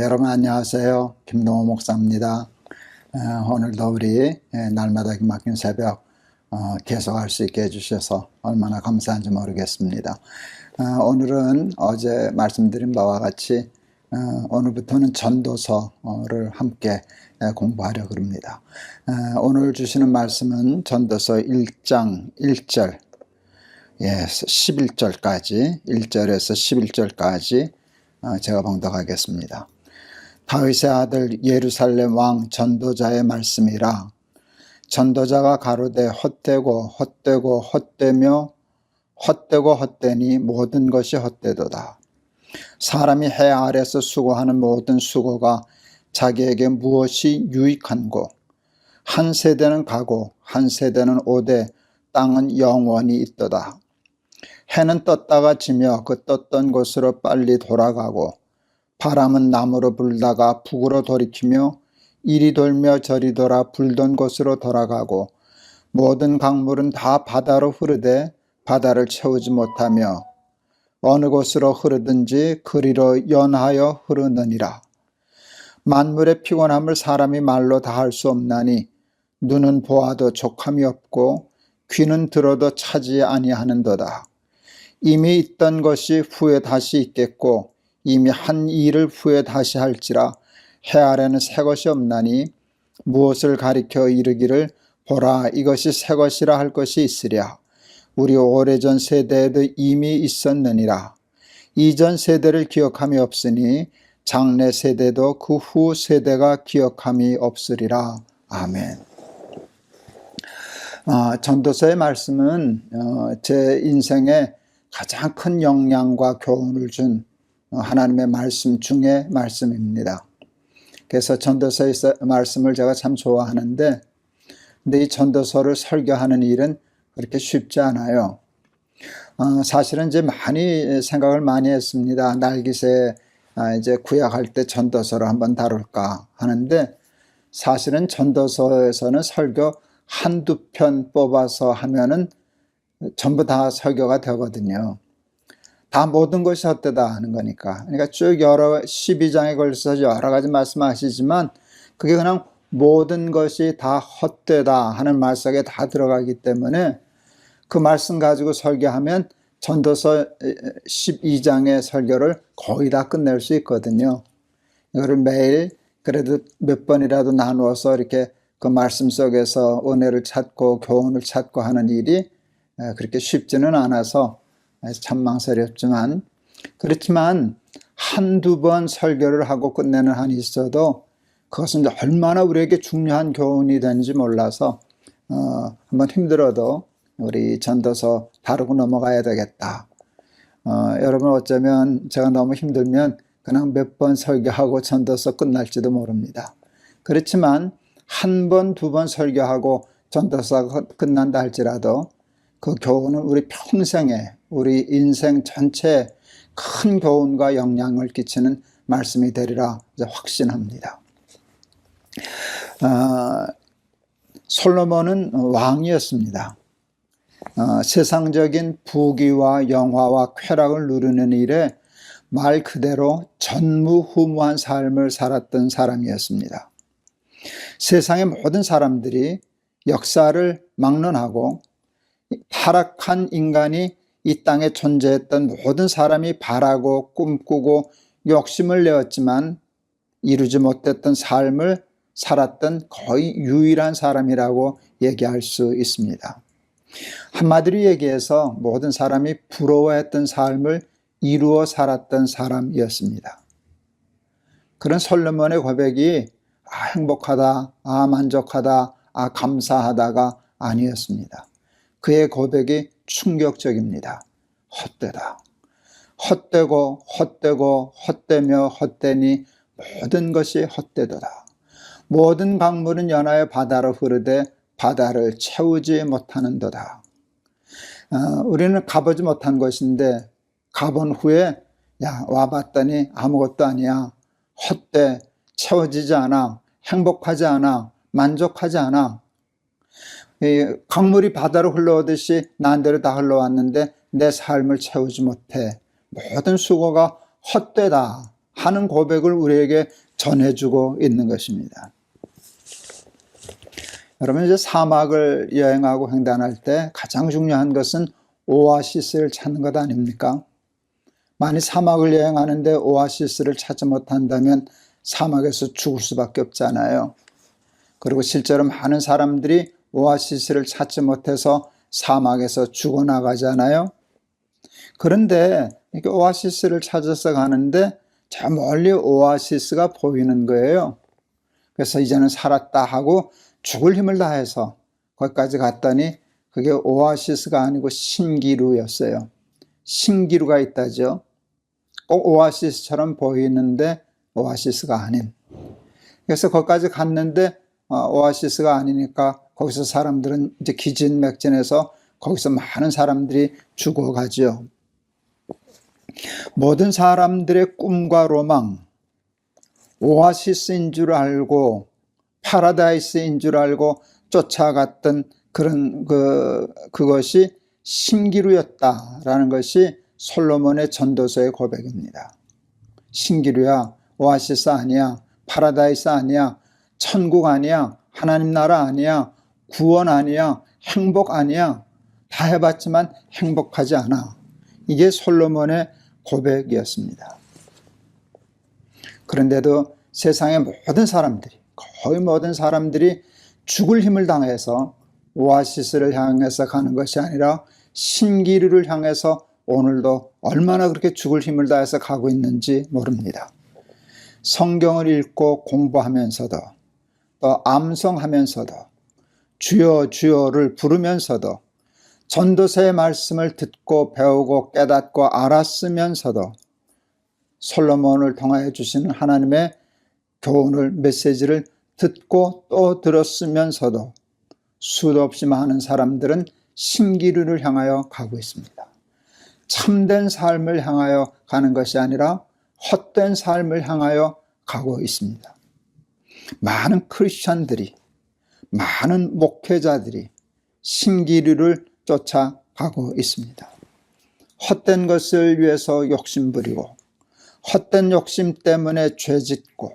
여러분 안녕하세요. 김동호 목사입니다. 오늘도 우리 날마다 기막힌 새벽 계속할 수 있게 해주셔서 얼마나 감사한지 모르겠습니다. 오늘은 어제 말씀드린 바와 같이 오늘부터는 전도서를 함께 공부하려고 합니다. 오늘 주시는 말씀은 전도서 1장 1절 11절까지 1절에서 11절까지 제가 봉독하겠습니다. 다윗의 아들 예루살렘 왕 전도자의 말씀이라. 전도자가 가로되 헛되고 헛되고 헛되며 헛되고 헛되니 모든 것이 헛되도다. 사람이 해 아래서 수고하는 모든 수고가 자기에게 무엇이 유익한고, 한 세대는 가고 한 세대는 오되 땅은 영원히 있도다. 해는 떴다가 지며 그 떴던 곳으로 빨리 돌아가고, 바람은 남으로 불다가 북으로 돌이키며 이리 돌며 저리 돌아 불던 곳으로 돌아가고, 모든 강물은 다 바다로 흐르되 바다를 채우지 못하며 어느 곳으로 흐르든지 그리로 연하여 흐르느니라. 만물의 피곤함을 사람이 말로 다 할 수 없나니 눈은 보아도 족함이 없고 귀는 들어도 차지 아니하는도다. 이미 있던 것이 후에 다시 있겠고 이미 한 일을 후에 다시 할지라. 해 아래는 새 것이 없나니 무엇을 가리켜 이르기를 보라 이것이 새 것이라 할 것이 있으랴. 우리 오래전 세대에도 이미 있었느니라. 이전 세대를 기억함이 없으니 장래 세대도 그 후 세대가 기억함이 없으리라. 아멘. 전도서의 말씀은 제 인생에 가장 큰 영향과 교훈을 준 하나님의 말씀 중에 말씀입니다. 그래서 전도서의 말씀을 제가 참 좋아하는데, 근데 이 전도서를 설교하는 일은 그렇게 쉽지 않아요. 사실은 이제 많이 생각을 많이 했습니다. 날기새 이제 구약할 때 전도서를 한번 다룰까 하는데, 사실은 전도서에서는 설교 한두 편 뽑아서 하면은 전부 다 설교가 되거든요. 다 모든 것이 헛되다 하는 거니까. 그러니까 쭉 12장에 걸쳐서 여러 가지 말씀하시지만 그게 그냥 모든 것이 다 헛되다 하는 말씀에 다 들어가기 때문에 그 말씀 가지고 설교하면 전도서 12장의 설교를 거의 다 끝낼 수 있거든요. 이거를 매일 그래도 몇 번이라도 나누어서 이렇게 그 말씀 속에서 은혜를 찾고 교훈을 찾고 하는 일이 그렇게 쉽지는 않아서 참 망설였지만, 그렇지만 한두 번 설교를 하고 끝내는 한이 있어도 그것은 얼마나 우리에게 중요한 교훈이 되는지 몰라서 한번 힘들어도 우리 전도서 다루고 넘어가야 되겠다. 여러분 어쩌면 제가 너무 힘들면 그냥 몇 번 설교하고 전도서 끝날지도 모릅니다. 그렇지만 한 번, 두 번 설교하고 전도서가 끝난다 할지라도 그 교훈은 우리 평생에, 우리 인생 전체에 큰 교훈과 영향을 끼치는 말씀이 되리라 확신합니다. 솔로몬은 왕이었습니다. 세상적인 부귀와 영화와 쾌락을 누리는 일에 말 그대로 전무후무한 삶을 살았던 사람이었습니다. 세상의 모든 사람들이 역사를 막론하고 타락한 인간이 이 땅에 존재했던 모든 사람이 바라고 꿈꾸고 욕심을 내었지만 이루지 못했던 삶을 살았던 거의 유일한 사람이라고 얘기할 수 있습니다. 한마디로 얘기해서 모든 사람이 부러워했던 삶을 이루어 살았던 사람이었습니다. 그런 솔로몬의 고백이 행복하다, 만족하다, 감사하다가 아니었습니다. 그의 고백이 충격적입니다. 헛되다. 헛되고 헛되고 헛되며 헛되니 모든 것이 헛되도다. 모든 강물은 연하여 바다로 흐르되 바다를 채우지 못하는도다. 우리는 가보지 못한 것인데 가본 후에 와봤더니 아무것도 아니야. 헛돼. 채워지지 않아. 행복하지 않아. 만족하지 않아. 강물이 바다로 흘러오듯이 난대로 다 흘러왔는데 내 삶을 채우지 못해. 모든 수고가 헛되다 하는 고백을 우리에게 전해주고 있는 것입니다. 여러분, 이제 사막을 여행하고 횡단할 때 가장 중요한 것은 오아시스를 찾는 것 아닙니까? 만약 사막을 여행하는데 오아시스를 찾지 못한다면 사막에서 죽을 수밖에 없잖아요. 그리고 실제로 많은 사람들이 오아시스를 찾지 못해서 사막에서 죽어나가잖아요. 그런데 이렇게 오아시스를 찾아서 가는데 저 멀리 오아시스가 보이는 거예요. 그래서 이제는 살았다 하고 죽을 힘을 다해서 거기까지 갔더니 그게 오아시스가 아니고 신기루였어요. 신기루가 있다죠. 꼭 오아시스처럼 보이는데 오아시스가 아닌. 그래서 거기까지 갔는데 오아시스가 아니니까 거기서 사람들은 이제 기진맥진해서 거기서 많은 사람들이 죽어가죠. 모든 사람들의 꿈과 로망, 오아시스인 줄 알고 파라다이스인 줄 알고 쫓아갔던 그것이 신기루였다라는 것이 솔로몬의 전도서의 고백입니다. 신기루야, 오아시스 아니야, 파라다이스 아니야, 천국 아니야, 하나님 나라 아니야, 구원 아니야, 행복 아니야. 다 해봤지만 행복하지 않아. 이게 솔로몬의 고백이었습니다. 그런데도 세상의 모든 사람들이, 거의 모든 사람들이 죽을 힘을 당해서 오아시스를 향해서 가는 것이 아니라 신기루를 향해서 오늘도 얼마나 그렇게 죽을 힘을 다해서 가고 있는지 모릅니다. 성경을 읽고 공부하면서도 또 암송하면서도 주여 주여를 부르면서도 전도서의 말씀을 듣고 배우고 깨닫고 알았으면서도 솔로몬을 통하여 주시는 하나님의 교훈을 메시지를 듣고 또 들었으면서도 수도 없이 많은 사람들은 신기루를 향하여 가고 있습니다. 참된 삶을 향하여 가는 것이 아니라 헛된 삶을 향하여 가고 있습니다. 많은 크리스천들이, 많은 목회자들이 신기루를 쫓아가고 있습니다. 헛된 것을 위해서 욕심부리고 헛된 욕심 때문에 죄짓고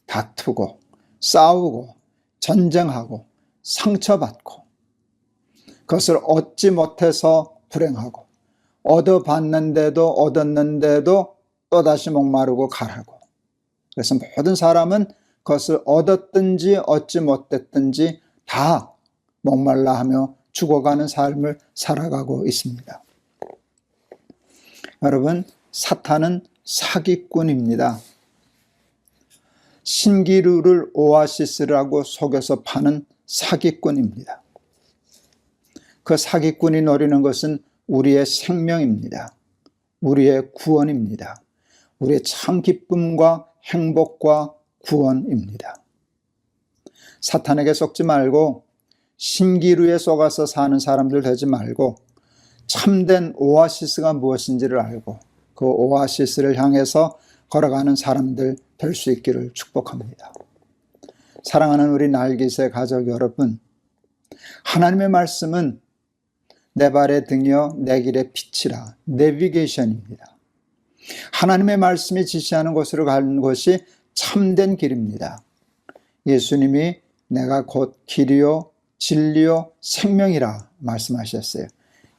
다투고 싸우고 전쟁하고 상처받고 그것을 얻지 못해서 불행하고 얻어봤는데도 얻었는데도 또다시 목마르고 가라고. 그래서 모든 사람은 그것을 얻었든지 얻지 못했든지 다 목말라 하며 죽어가는 삶을 살아가고 있습니다. 여러분, 사탄은 사기꾼입니다. 신기루를 오아시스라고 속여서 파는 사기꾼입니다. 그 사기꾼이 노리는 것은 우리의 생명입니다. 우리의 구원입니다. 우리의 참 기쁨과 행복과 구원입니다. 사탄에게 속지 말고 신기루에 속아서 사는 사람들 되지 말고 참된 오아시스가 무엇인지를 알고 그 오아시스를 향해서 걸어가는 사람들 될 수 있기를 축복합니다. 사랑하는 우리 날깃의 가족 여러분, 하나님의 말씀은 내 발의 등이여 내 길의 빛이라, 내비게이션입니다. 하나님의 말씀이 지시하는 곳으로 가는 것이 참된 길입니다. 예수님이 내가 곧 길이요 진리요 생명이라 말씀하셨어요.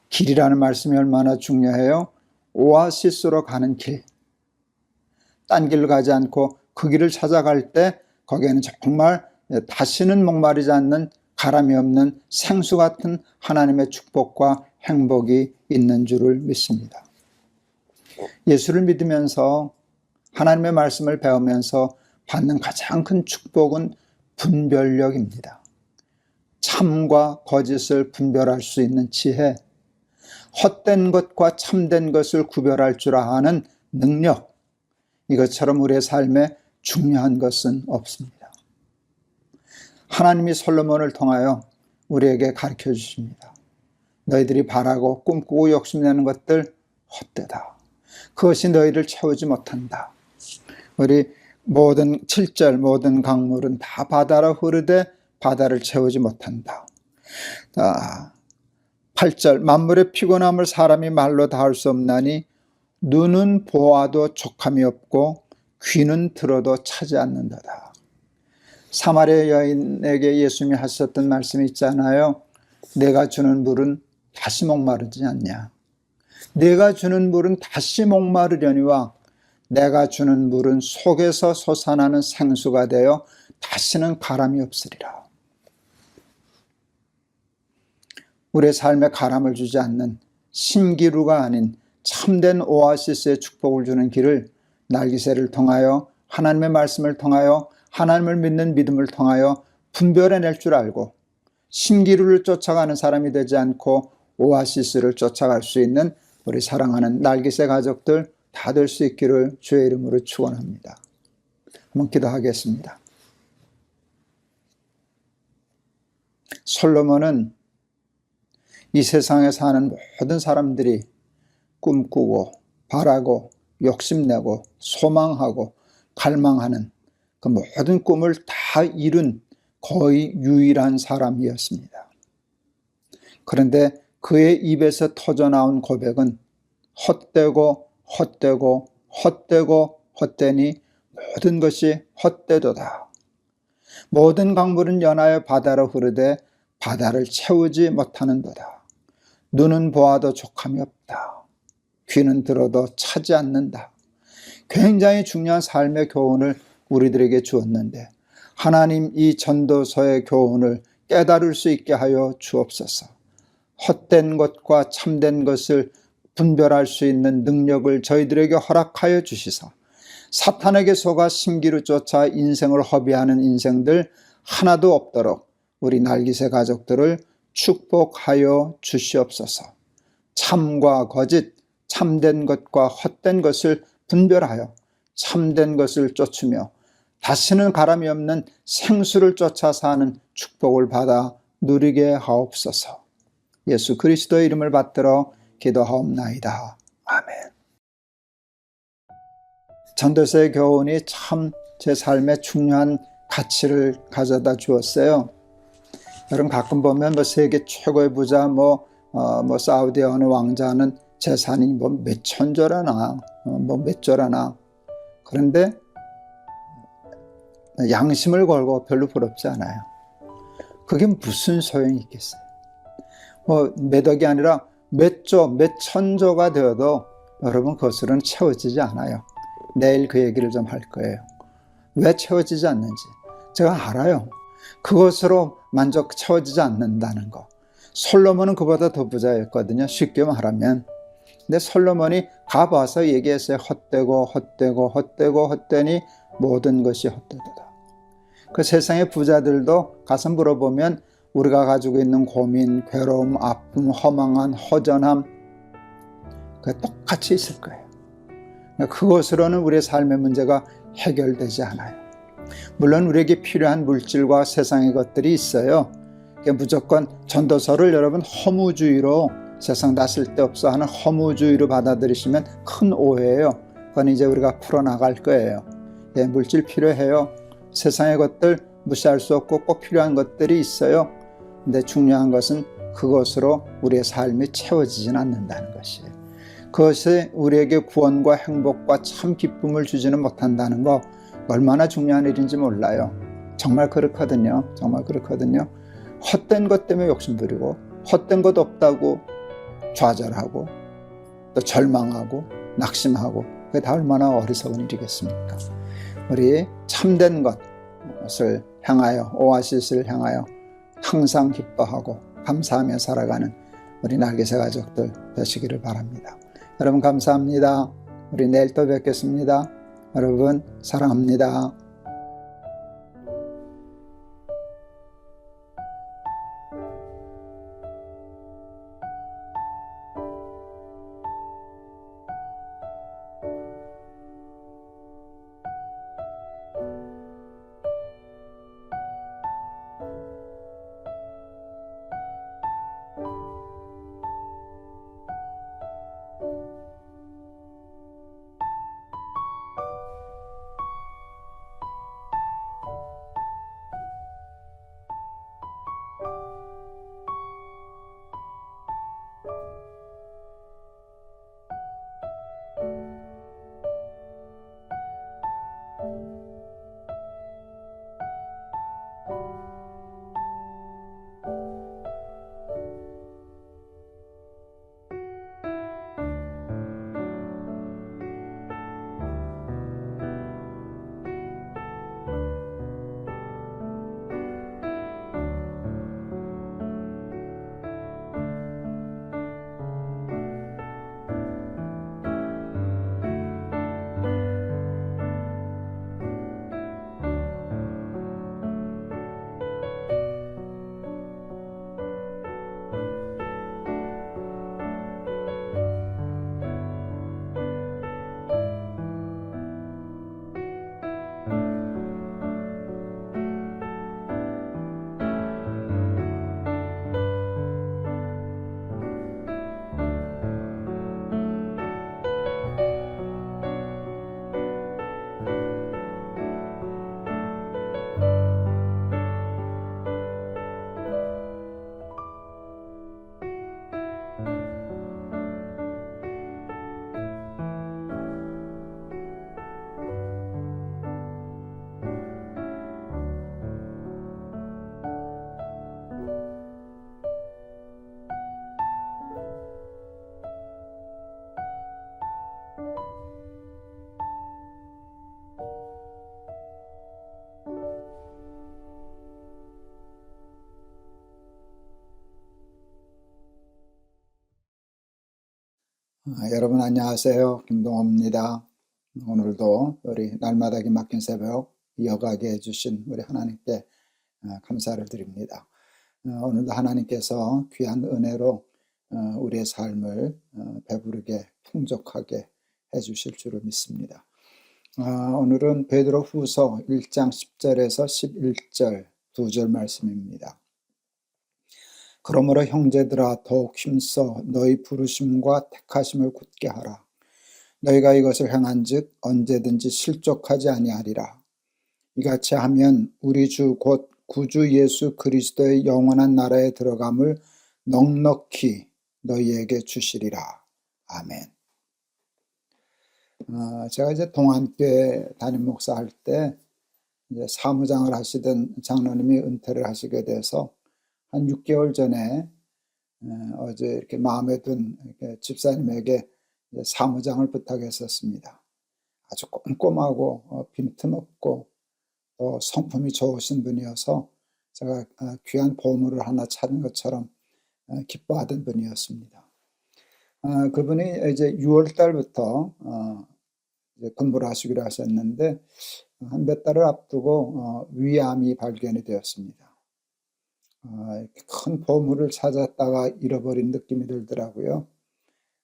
길이라는 말씀이 얼마나 중요해요. 오아시스로 가는 길, 딴 길로 가지 않고 그 길을 찾아갈 때 거기에는 정말 다시는 목마르지 않는 가람이 없는 생수 같은 하나님의 축복과 행복이 있는 줄을 믿습니다. 예수를 믿으면서 하나님의 말씀을 배우면서 받는 가장 큰 축복은 분별력입니다. 참과 거짓을 분별할 수 있는 지혜, 헛된 것과 참된 것을 구별할 줄 아는 능력, 이것처럼 우리의 삶에 중요한 것은 없습니다. 하나님이 솔로몬을 통하여 우리에게 가르쳐 주십니다. 너희들이 바라고 꿈꾸고 욕심내는 것들 헛되다. 그것이 너희를 채우지 못한다. 우리 모든 7절 모든 강물은 다 바다로 흐르되 바다를 채우지 못한다. 8절 만물의 피곤함을 사람이 말로 다 할 수 없나니 눈은 보아도 족함이 없고 귀는 들어도 차지 않는다다. 사마리아 여인에게 예수님이 하셨던 말씀이 있잖아요. 내가 주는 물은 다시 목마르지 않냐. 내가 주는 물은 다시 목마르려니와 내가 주는 물은 속에서 솟아나는 생수가 되어 다시는 가람이 없으리라. 우리의 삶에 가람을 주지 않는 신기루가 아닌 참된 오아시스의 축복을 주는 길을 날기새를 통하여 하나님의 말씀을 통하여 하나님을 믿는 믿음을 통하여 분별해낼 줄 알고 신기루를 쫓아가는 사람이 되지 않고 오아시스를 쫓아갈 수 있는 우리 사랑하는 날기새 가족들 다 될 수 있기를 주의 이름으로 축원합니다. 한번 기도하겠습니다. 솔로몬은 이 세상에 사는 모든 사람들이 꿈꾸고 바라고 욕심내고 소망하고 갈망하는 그 모든 꿈을 다 이룬 거의 유일한 사람이었습니다. 그런데 그의 입에서 터져나온 고백은 헛되고 헛되고 헛되고 헛되니 모든 것이 헛되도다. 모든 강물은 연하여 바다로 흐르되 바다를 채우지 못하는도다. 눈은 보아도 족함이 없다. 귀는 들어도 차지 않는다. 굉장히 중요한 삶의 교훈을 우리들에게 주었는데 하나님 이 전도서의 교훈을 깨달을 수 있게 하여 주옵소서. 헛된 것과 참된 것을 분별할 수 있는 능력을 저희들에게 허락하여 주시사 사탄에게 속아 신기루 쫓아 인생을 허비하는 인생들 하나도 없도록 우리 날기새 가족들을 축복하여 주시옵소서. 참과 거짓, 참된 것과 헛된 것을 분별하여 참된 것을 쫓으며 다시는 가람이 없는 생수를 쫓아 사는 축복을 받아 누리게 하옵소서. 예수 그리스도의 이름을 받들어 기도하옵나이다. 아멘. 전도서의 교훈이 참 제 삶에 중요한 가치를 가져다 주었어요. 여러분 가끔 보면 세계 최고의 부자 사우디 어느 왕자는 재산이 몇 천조라나 몇 조라나 그런데 양심을 걸고 별로 부럽지 않아요. 그게 무슨 소용이 있겠어요. 몇 억이 아니라 몇 조, 몇 천조가 되어도 여러분 그것으로는 채워지지 않아요. 내일 그 얘기를 좀 할 거예요. 왜 채워지지 않는지 제가 알아요. 그것으로 만족 채워지지 않는다는 거. 솔로몬은 그보다 더 부자였거든요. 쉽게 말하면. 근데 솔로몬이 가봐서 얘기했어요. 헛되고 헛되고 헛되고 헛되니 모든 것이 헛되도다. 그 세상의 부자들도 가서 물어보면 우리가 가지고 있는 고민, 괴로움, 아픔, 허망한 허전함 그 똑같이 있을 거예요. 그것으로는 우리의 삶의 문제가 해결되지 않아요. 물론 우리에게 필요한 물질과 세상의 것들이 있어요. 무조건 전도서를 여러분 허무주의로 세상 다 쓸데없어 하는 허무주의로 받아들이시면 큰 오해예요. 그건 이제 우리가 풀어나갈 거예요. 물질 필요해요. 세상의 것들 무시할 수 없고 꼭 필요한 것들이 있어요. 근데 중요한 것은 그것으로 우리의 삶이 채워지진 않는다는 것이에요. 그것이 우리에게 구원과 행복과 참 기쁨을 주지는 못한다는 거 얼마나 중요한 일인지 몰라요. 정말 그렇거든요. 정말 그렇거든요. 헛된 것 때문에 욕심부리고 헛된 것 없다고 좌절하고 또 절망하고 낙심하고 그게 다 얼마나 어리석은 일이겠습니까? 우리 참된 것을 향하여 오아시스를 향하여 항상 기뻐하고 감사하며 살아가는 우리 날개새 가족들 되시기를 바랍니다. 여러분 감사합니다. 우리 내일 또 뵙겠습니다. 여러분 사랑합니다. 여러분 안녕하세요. 김동호입니다. 오늘도 우리 날마다 기막힌 새벽 이어가게 해주신 우리 하나님께 감사를 드립니다. 오늘도 하나님께서 귀한 은혜로 우리의 삶을 배부르게 풍족하게 해주실 줄을 믿습니다. 오늘은 베드로후서 1장 10절에서 11절 2절 말씀입니다. 그러므로 형제들아 더욱 힘써 너희 부르심과 택하심을 굳게 하라. 너희가 이것을 행한즉 언제든지 실족하지 아니하리라. 이같이 하면 우리 주 곧 구주 예수 그리스도의 영원한 나라에 들어감을 넉넉히 너희에게 주시리라. 아멘. 제가 이제 동안교회 담임 목사할 때 이제 사무장을 하시던 장로님이 은퇴를 하시게 돼서 한 6개월 전에 어제 이렇게 마음에 든 집사님에게 사무장을 부탁했었습니다. 아주 꼼꼼하고 빈틈없고 또 성품이 좋으신 분이어서 제가 귀한 보물을 하나 찾은 것처럼 기뻐하던 분이었습니다. 그분이 이제 6월 달부터 이제 근무를 하시기로 하셨는데 한 몇 달을 앞두고 위암이 발견이 되었습니다. 큰 보물을 찾았다가 잃어버린 느낌이 들더라고요.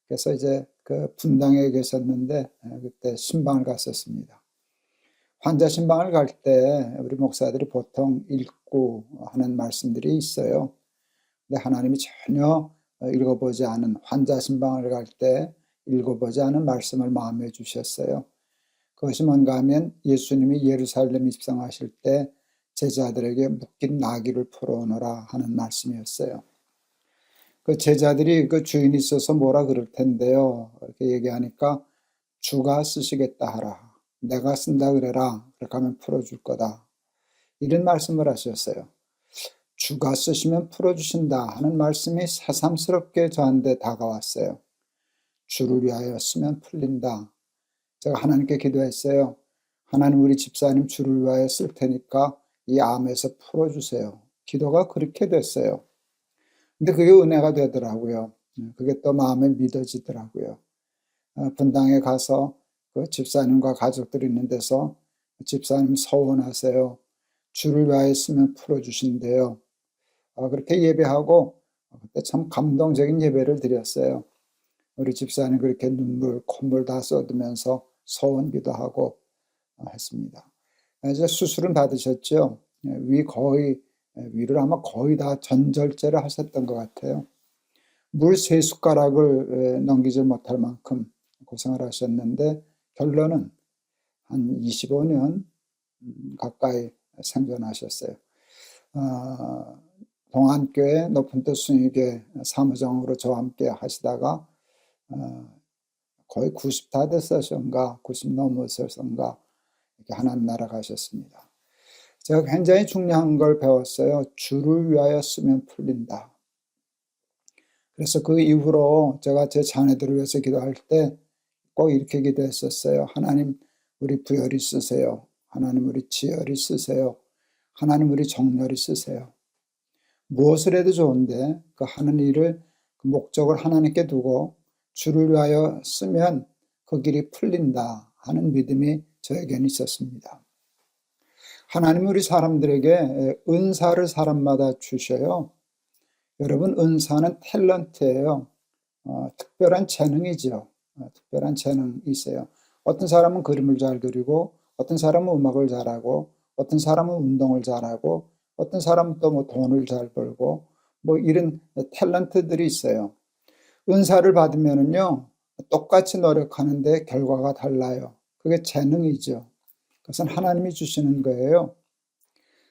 그래서 이제 그 분당에 계셨는데 그때 신방을 갔었습니다. 환자 신방을 갈 때 우리 목사들이 보통 읽고 하는 말씀들이 있어요. 근데 하나님이 전혀 읽어보지 않은, 환자 신방을 갈 때 읽어보지 않은 말씀을 마음에 주셨어요. 그것이 뭔가 하면 예수님이 예루살렘 입성하실 때 제자들에게 묶인 나귀를 풀어오너라 하는 말씀이었어요. 그 제자들이 그 주인이 있어서 뭐라 그럴 텐데요. 이렇게 얘기하니까 주가 쓰시겠다 하라. 내가 쓴다 그래라. 그렇게 하면 풀어줄 거다. 이런 말씀을 하셨어요. 주가 쓰시면 풀어주신다 하는 말씀이 새삼스럽게 저한테 다가왔어요. 주를 위하여 쓰면 풀린다. 제가 하나님께 기도했어요. 하나님 우리 집사님 주를 위하여 쓸 테니까 이 암에서 풀어주세요. 기도가 그렇게 됐어요. 근데 그게 은혜가 되더라고요. 그게 또 마음에 믿어지더라고요. 분당에 가서 그 집사님과 가족들이 있는 데서 집사님 서원하세요. 주를 위하여 쓰면 풀어주신대요. 그렇게 예배하고 그때 참 감동적인 예배를 드렸어요. 우리 집사님 그렇게 눈물, 콧물 다 쏟으면서 서원 기도하고 했습니다. 이제 수술은 받으셨죠. 위를 아마 거의 다 전절제를 하셨던 것 같아요. 물 3숟가락을 넘기지 못할 만큼 고생을 하셨는데 결론은 한 25년 가까이 생존하셨어요. 동안교회 높은 뜻 순위계 사무장으로 저와 함께 하시다가 거의 90 다 됐었던가 90 넘었었던가 이렇게 하나님 나라 가셨습니다. 제가 굉장히 중요한 걸 배웠어요. 주를 위하여 쓰면 풀린다. 그래서 그 이후로 제가 제 자녀들을 위해서 기도할 때 꼭 이렇게 기도했었어요. 하나님 우리 부열이 쓰세요. 하나님 우리 지열이 쓰세요. 하나님 우리 정렬이 쓰세요. 무엇을 해도 좋은데 그 하는 일을 그 목적을 하나님께 두고 주를 위하여 쓰면 그 길이 풀린다 하는 믿음이 저에게는 있었습니다. 하나님은 우리 사람들에게 은사를 사람마다 주셔요. 여러분 은사는 탤런트예요. 특별한 재능이죠. 특별한 재능이 있어요. 어떤 사람은 그림을 잘 그리고 어떤 사람은 음악을 잘하고 어떤 사람은 운동을 잘하고 어떤 사람은 또 뭐 돈을 잘 벌고 뭐 이런 탤런트들이 있어요. 은사를 받으면은요 똑같이 노력하는데 결과가 달라요. 그게 재능이죠. 그것은 하나님이 주시는 거예요.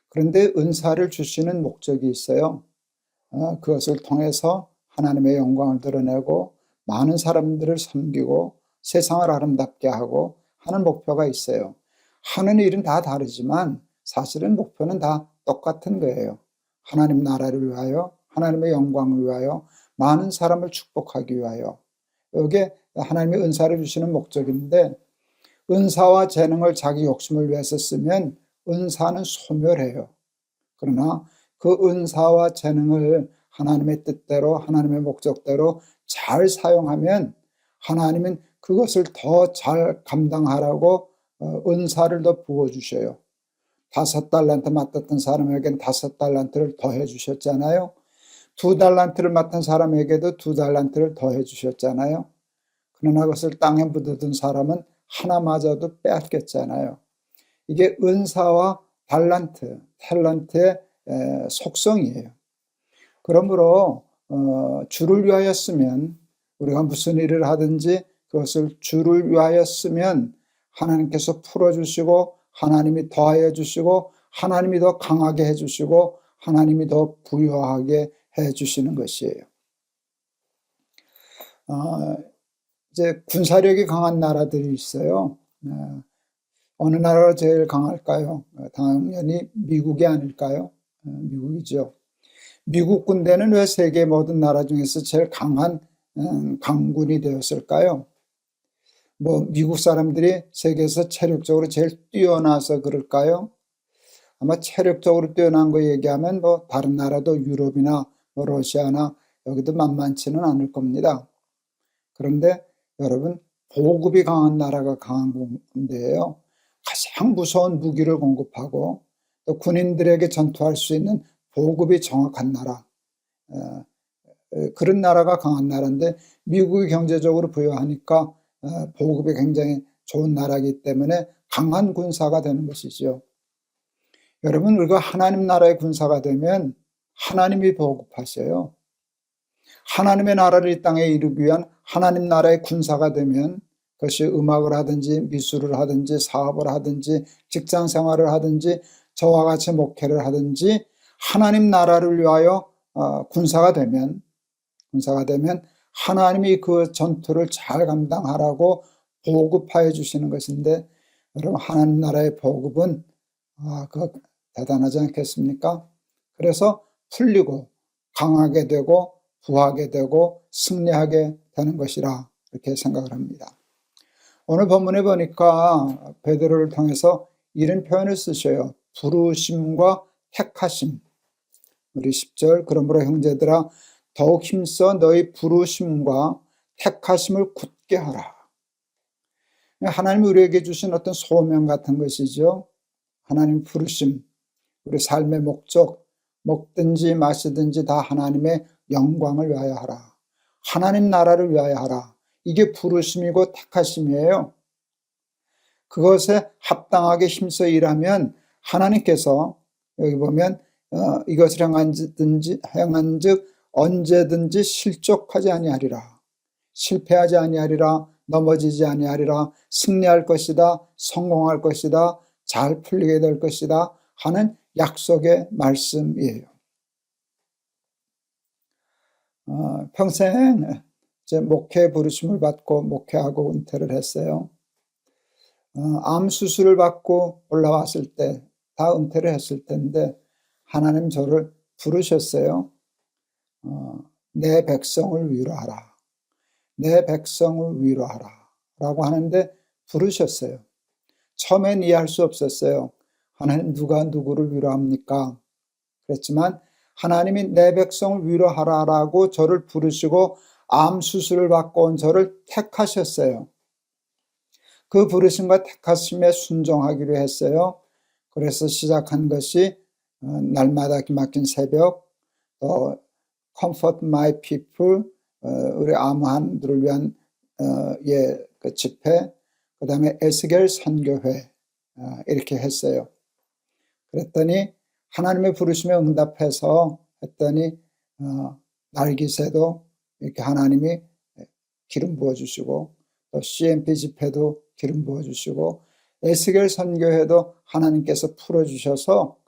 그런데 은사를 주시는 목적이 있어요. 그것을 통해서 하나님의 영광을 드러내고 많은 사람들을 섬기고 세상을 아름답게 하고 하는 목표가 있어요. 하는 일은 다 다르지만 사실은 목표는 다 똑같은 거예요. 하나님 나라를 위하여, 하나님의 영광을 위하여, 많은 사람을 축복하기 위하여. 이게 하나님의 은사를 주시는 목적인데 은사와 재능을 자기 욕심을 위해서 쓰면 은사는 소멸해요. 그러나 그 은사와 재능을 하나님의 뜻대로 하나님의 목적대로 잘 사용하면 하나님은 그것을 더 잘 감당하라고 은사를 더 부어주셔요. 5달란트 맡았던 사람에게는 5달란트를 더해 주셨잖아요. 2달란트를 맡은 사람에게도 2달란트를 더해 주셨잖아요. 그러나 그것을 땅에 묻어둔 사람은 하나마저도 빼앗겼잖아요. 이게 은사와 탤런트의 속성이에요. 그러므로 주를 위하여 쓰면, 우리가 무슨 일을 하든지 그것을 주를 위하여 쓰면 하나님께서 풀어주시고 하나님이 더하여 주시고 하나님이 더 강하게 해주시고 하나님이 더 부유하게 해주시는 것이에요. 이제 군사력이 강한 나라들이 있어요. 어느 나라가 제일 강할까요? 당연히 미국이 아닐까요? 미국이죠. 미국 군대는 왜 세계 모든 나라 중에서 제일 강한 강군이 되었을까요? 미국 사람들이 세계에서 체력적으로 제일 뛰어나서 그럴까요? 아마 체력적으로 뛰어난 거 얘기하면 다른 나라도 유럽이나 러시아나 여기도 만만치는 않을 겁니다. 그런데 여러분, 보급이 강한 나라가 강한 군대예요. 가장 무서운 무기를 공급하고 또 군인들에게 전투할 수 있는 보급이 정확한 나라, 그런 나라가 강한 나라인데, 미국이 경제적으로 부유하니까 보급이 굉장히 좋은 나라이기 때문에 강한 군사가 되는 것이죠. 여러분, 우리가 하나님 나라의 군사가 되면 하나님이 보급하셔요. 하나님의 나라를 이 땅에 이루기 위한 하나님 나라의 군사가 되면, 그것이 음악을 하든지 미술을 하든지 사업을 하든지 직장 생활을 하든지 저와 같이 목회를 하든지 하나님 나라를 위하여 군사가 되면 하나님이 그 전투를 잘 감당하라고 보급하여 주시는 것인데, 여러분, 하나님 나라의 보급은 그거 대단하지 않겠습니까? 그래서 풀리고 강하게 되고 부하게 되고 승리하게 되는 것이라 이렇게 생각을 합니다. 오늘 본문에 보니까 베드로를 통해서 이런 표현을 쓰셔요. 부르심과 택하심. 우리 10절, 그러므로 형제들아 더욱 힘써 너희 부르심과 택하심을 굳게 하라. 하나님이 우리에게 주신 어떤 소명 같은 것이죠. 하나님 부르심, 우리 삶의 목적, 먹든지 마시든지 다 하나님의 영광을 위하여 하라. 하나님 나라를 위하여 하라. 이게 부르심이고 택하심이에요. 그것에 합당하게 힘써 일하면 하나님께서 여기 보면 이것을 행한즉 언제든지 실족하지 아니하리라. 실패하지 아니하리라. 넘어지지 아니하리라. 승리할 것이다. 성공할 것이다. 잘 풀리게 될 것이다 하는 약속의 말씀이에요. 평생 제 목회 부르심을 받고 목회하고 은퇴를 했어요. 암 수술을 받고 올라왔을 때, 다 은퇴를 했을 때인데 하나님 저를 부르셨어요. 내 백성을 위로하라. 내 백성을 위로하라 라고 하는데 부르셨어요. 처음엔 이해할 수 없었어요. 하나님, 누가 누구를 위로합니까? 그랬지만 하나님이 내 백성을 위로하라라고 저를 부르시고 암 수술을 받고 온 저를 택하셨어요. 그 부르심과 택하심에 순종하기로 했어요. 그래서 시작한 것이 날마다 기막힌 새벽, 또 Comfort My People, 우리 암환들을 위한 그 집회, 그 다음에 에스겔 선교회, 이렇게 했어요. 그랬더니 하나님의 부르심에 응답해서 했더니 날기새도 이렇게 하나님이 기름 부어주시고, 또 CMP 집회도 기름 부어주시고, 에스겔 선교회도 하나님께서 풀어주셔서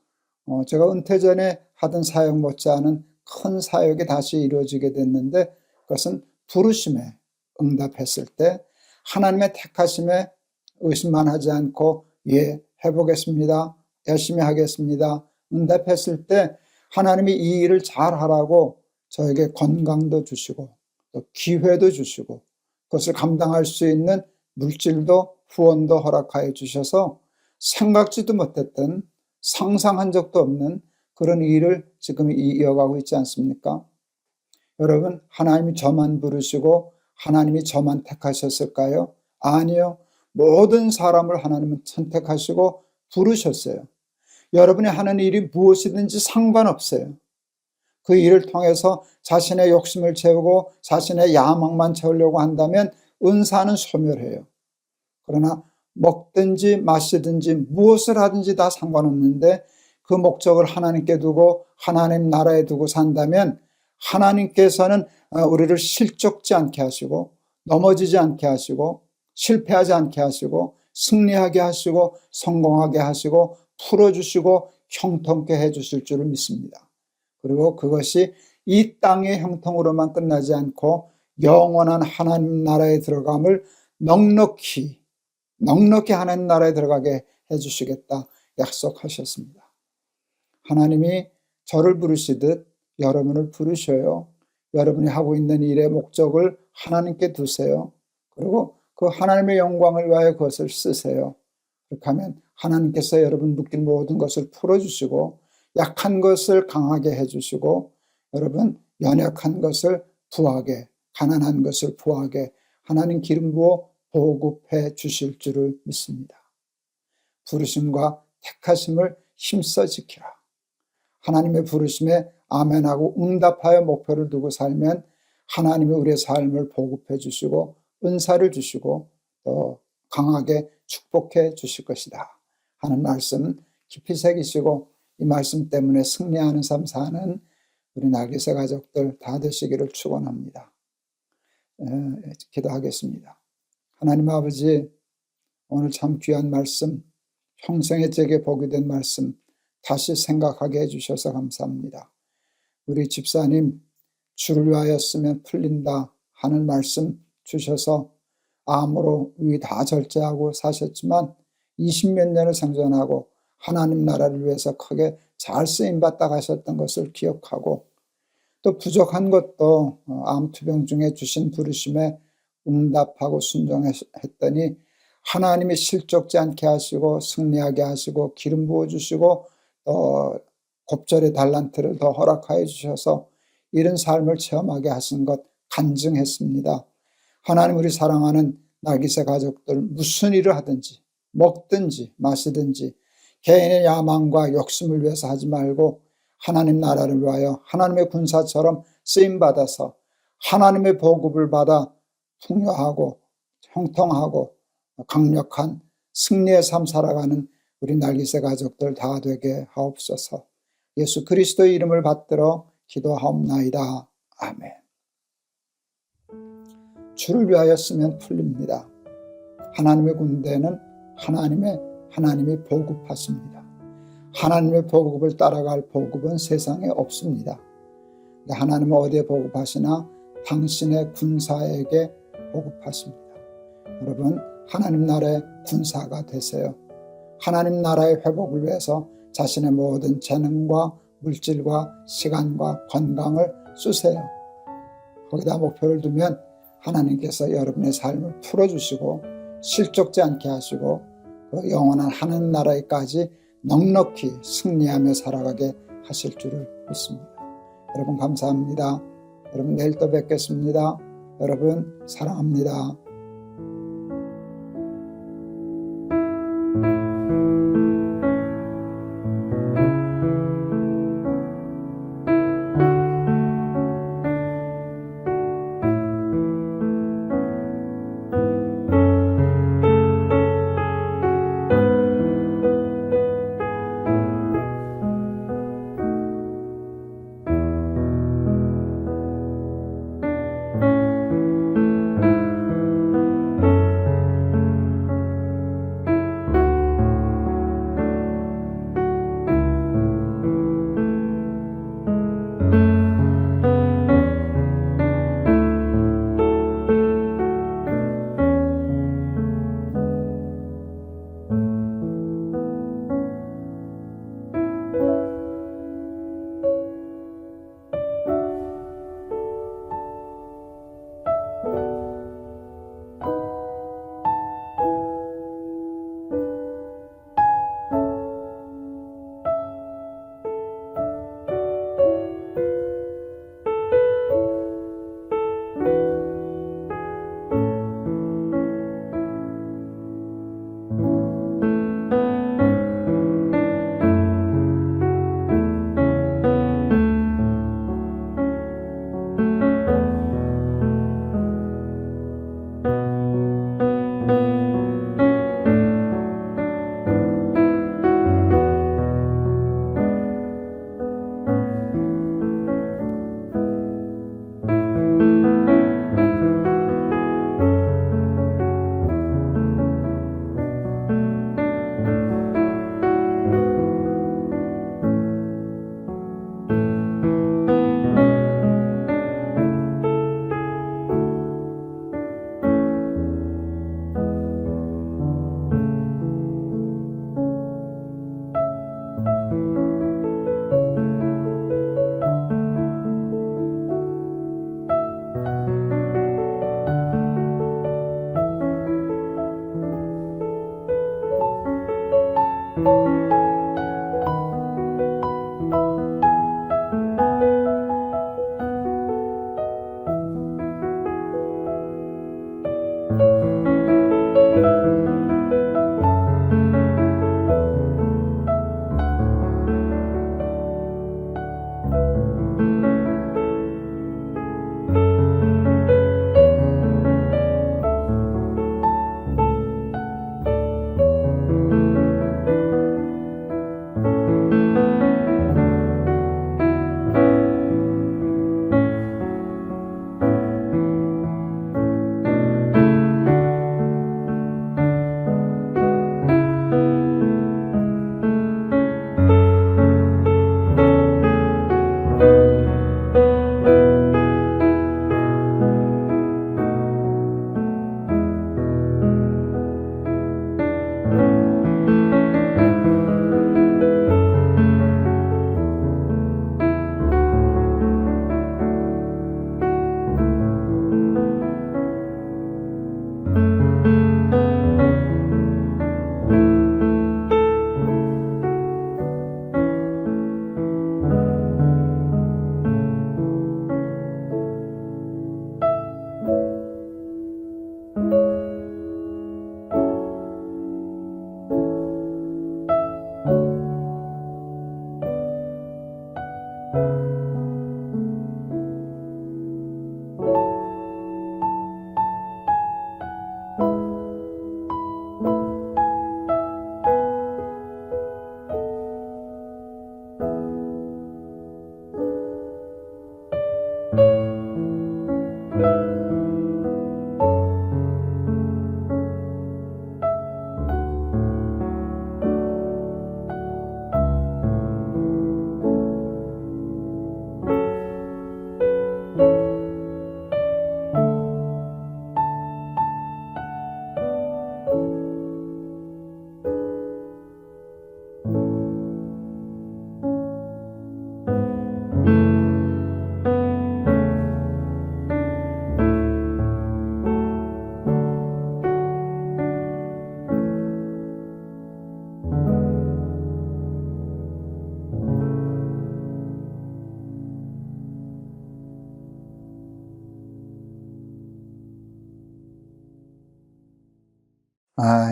제가 은퇴 전에 하던 사역 못지않은 큰 사역이 다시 이루어지게 됐는데, 그것은 부르심에 응답했을 때 하나님의 택하심에 의심만 하지 않고 해보겠습니다, 열심히 하겠습니다 응답했을 때 하나님이 이 일을 잘하라고 저에게 건강도 주시고 또 기회도 주시고 그것을 감당할 수 있는 물질도 후원도 허락하여 주셔서 생각지도 못했던, 상상한 적도 없는 그런 일을 지금 이어가고 있지 않습니까? 여러분, 하나님이 저만 부르시고 하나님이 저만 택하셨을까요? 아니요. 모든 사람을 하나님은 선택하시고 부르셨어요. 여러분이 하는 일이 무엇이든지 상관없어요. 그 일을 통해서 자신의 욕심을 채우고 자신의 야망만 채우려고 한다면 은사는 소멸해요. 그러나 먹든지 마시든지 무엇을 하든지 다 상관없는데 그 목적을 하나님께 두고 하나님 나라에 두고 산다면 하나님께서는 우리를 실족지 않게 하시고 넘어지지 않게 하시고 실패하지 않게 하시고 승리하게 하시고 성공하게 하시고 풀어주시고 형통케 해주실 줄을 믿습니다. 그리고 그것이 이 땅의 형통으로만 끝나지 않고 영원한 하나님 나라에 들어감을 넉넉히 하나님 나라에 들어가게 해주시겠다 약속하셨습니다. 하나님이 저를 부르시듯 여러분을 부르셔요. 여러분이 하고 있는 일의 목적을 하나님께 두세요. 그리고 그 하나님의 영광을 위하여 그것을 쓰세요. 그렇게 하면 하나님께서 여러분 묶인 모든 것을 풀어주시고 약한 것을 강하게 해주시고 여러분 연약한 것을 부하게, 가난한 것을 부하게 하나님 기름 부어 보급해 주실 줄을 믿습니다. 부르심과 택하심을 힘써 지키라. 하나님의 부르심에 아멘하고 응답하여 목표를 두고 살면 하나님이 우리의 삶을 보급해 주시고 은사를 주시고 또 강하게 축복해 주실 것이다 하는 말씀 깊이 새기시고 이 말씀 때문에 승리하는 삶 사는 우리 날개새 가족들 다 되시기를 축원합니다. 기도하겠습니다. 하나님 아버지, 오늘 참 귀한 말씀, 평생에 제게 복이 된 말씀 다시 생각하게 해주셔서 감사합니다. 우리 집사님, 주를 위하여 쓰면 풀린다 하는 말씀 주셔서 암으로 위 다 절제하고 사셨지만 20몇 년을 생존하고 하나님 나라를 위해서 크게 잘 쓰임받다 가셨던 것을 기억하고 또 부족한 것도 암투병 중에 주신 부르심에 응답하고 순종했더니 하나님이 실족지 않게 하시고 승리하게 하시고 기름 부어주시고 또 곱절의 달란트를 더 허락하여 주셔서 이런 삶을 체험하게 하신 것 간증했습니다. 하나님 우리 사랑하는 날개새 가족들 무슨 일을 하든지 먹든지 마시든지 개인의 야망과 욕심을 위해서 하지 말고 하나님 나라를 위하여 하나님의 군사처럼 쓰임받아서 하나님의 보급을 받아 풍요하고 형통하고 강력한 승리의 삶 살아가는 우리 날개새 가족들 다 되게 하옵소서. 예수 그리스도의 이름을 받들어 기도하옵나이다. 아멘. 주를 위하여 쓰면 풀립니다. 하나님의 군대는 하나님이 보급하십니다. 하나님의 보급을 따라갈 보급은 세상에 없습니다. 하나님은 어디에 보급하시나? 당신의 군사에게 보급하십니다. 여러분, 하나님 나라의 군사가 되세요. 하나님 나라의 회복을 위해서 자신의 모든 재능과 물질과 시간과 건강을 쓰세요. 거기다 목표를 두면 하나님께서 여러분의 삶을 풀어주시고 실족지 않게 하시고 그 영원한 하나님 나라에까지 넉넉히 승리하며 살아가게 하실 줄을 믿습니다. 여러분 감사합니다. 여러분 내일 또 뵙겠습니다. 여러분 사랑합니다.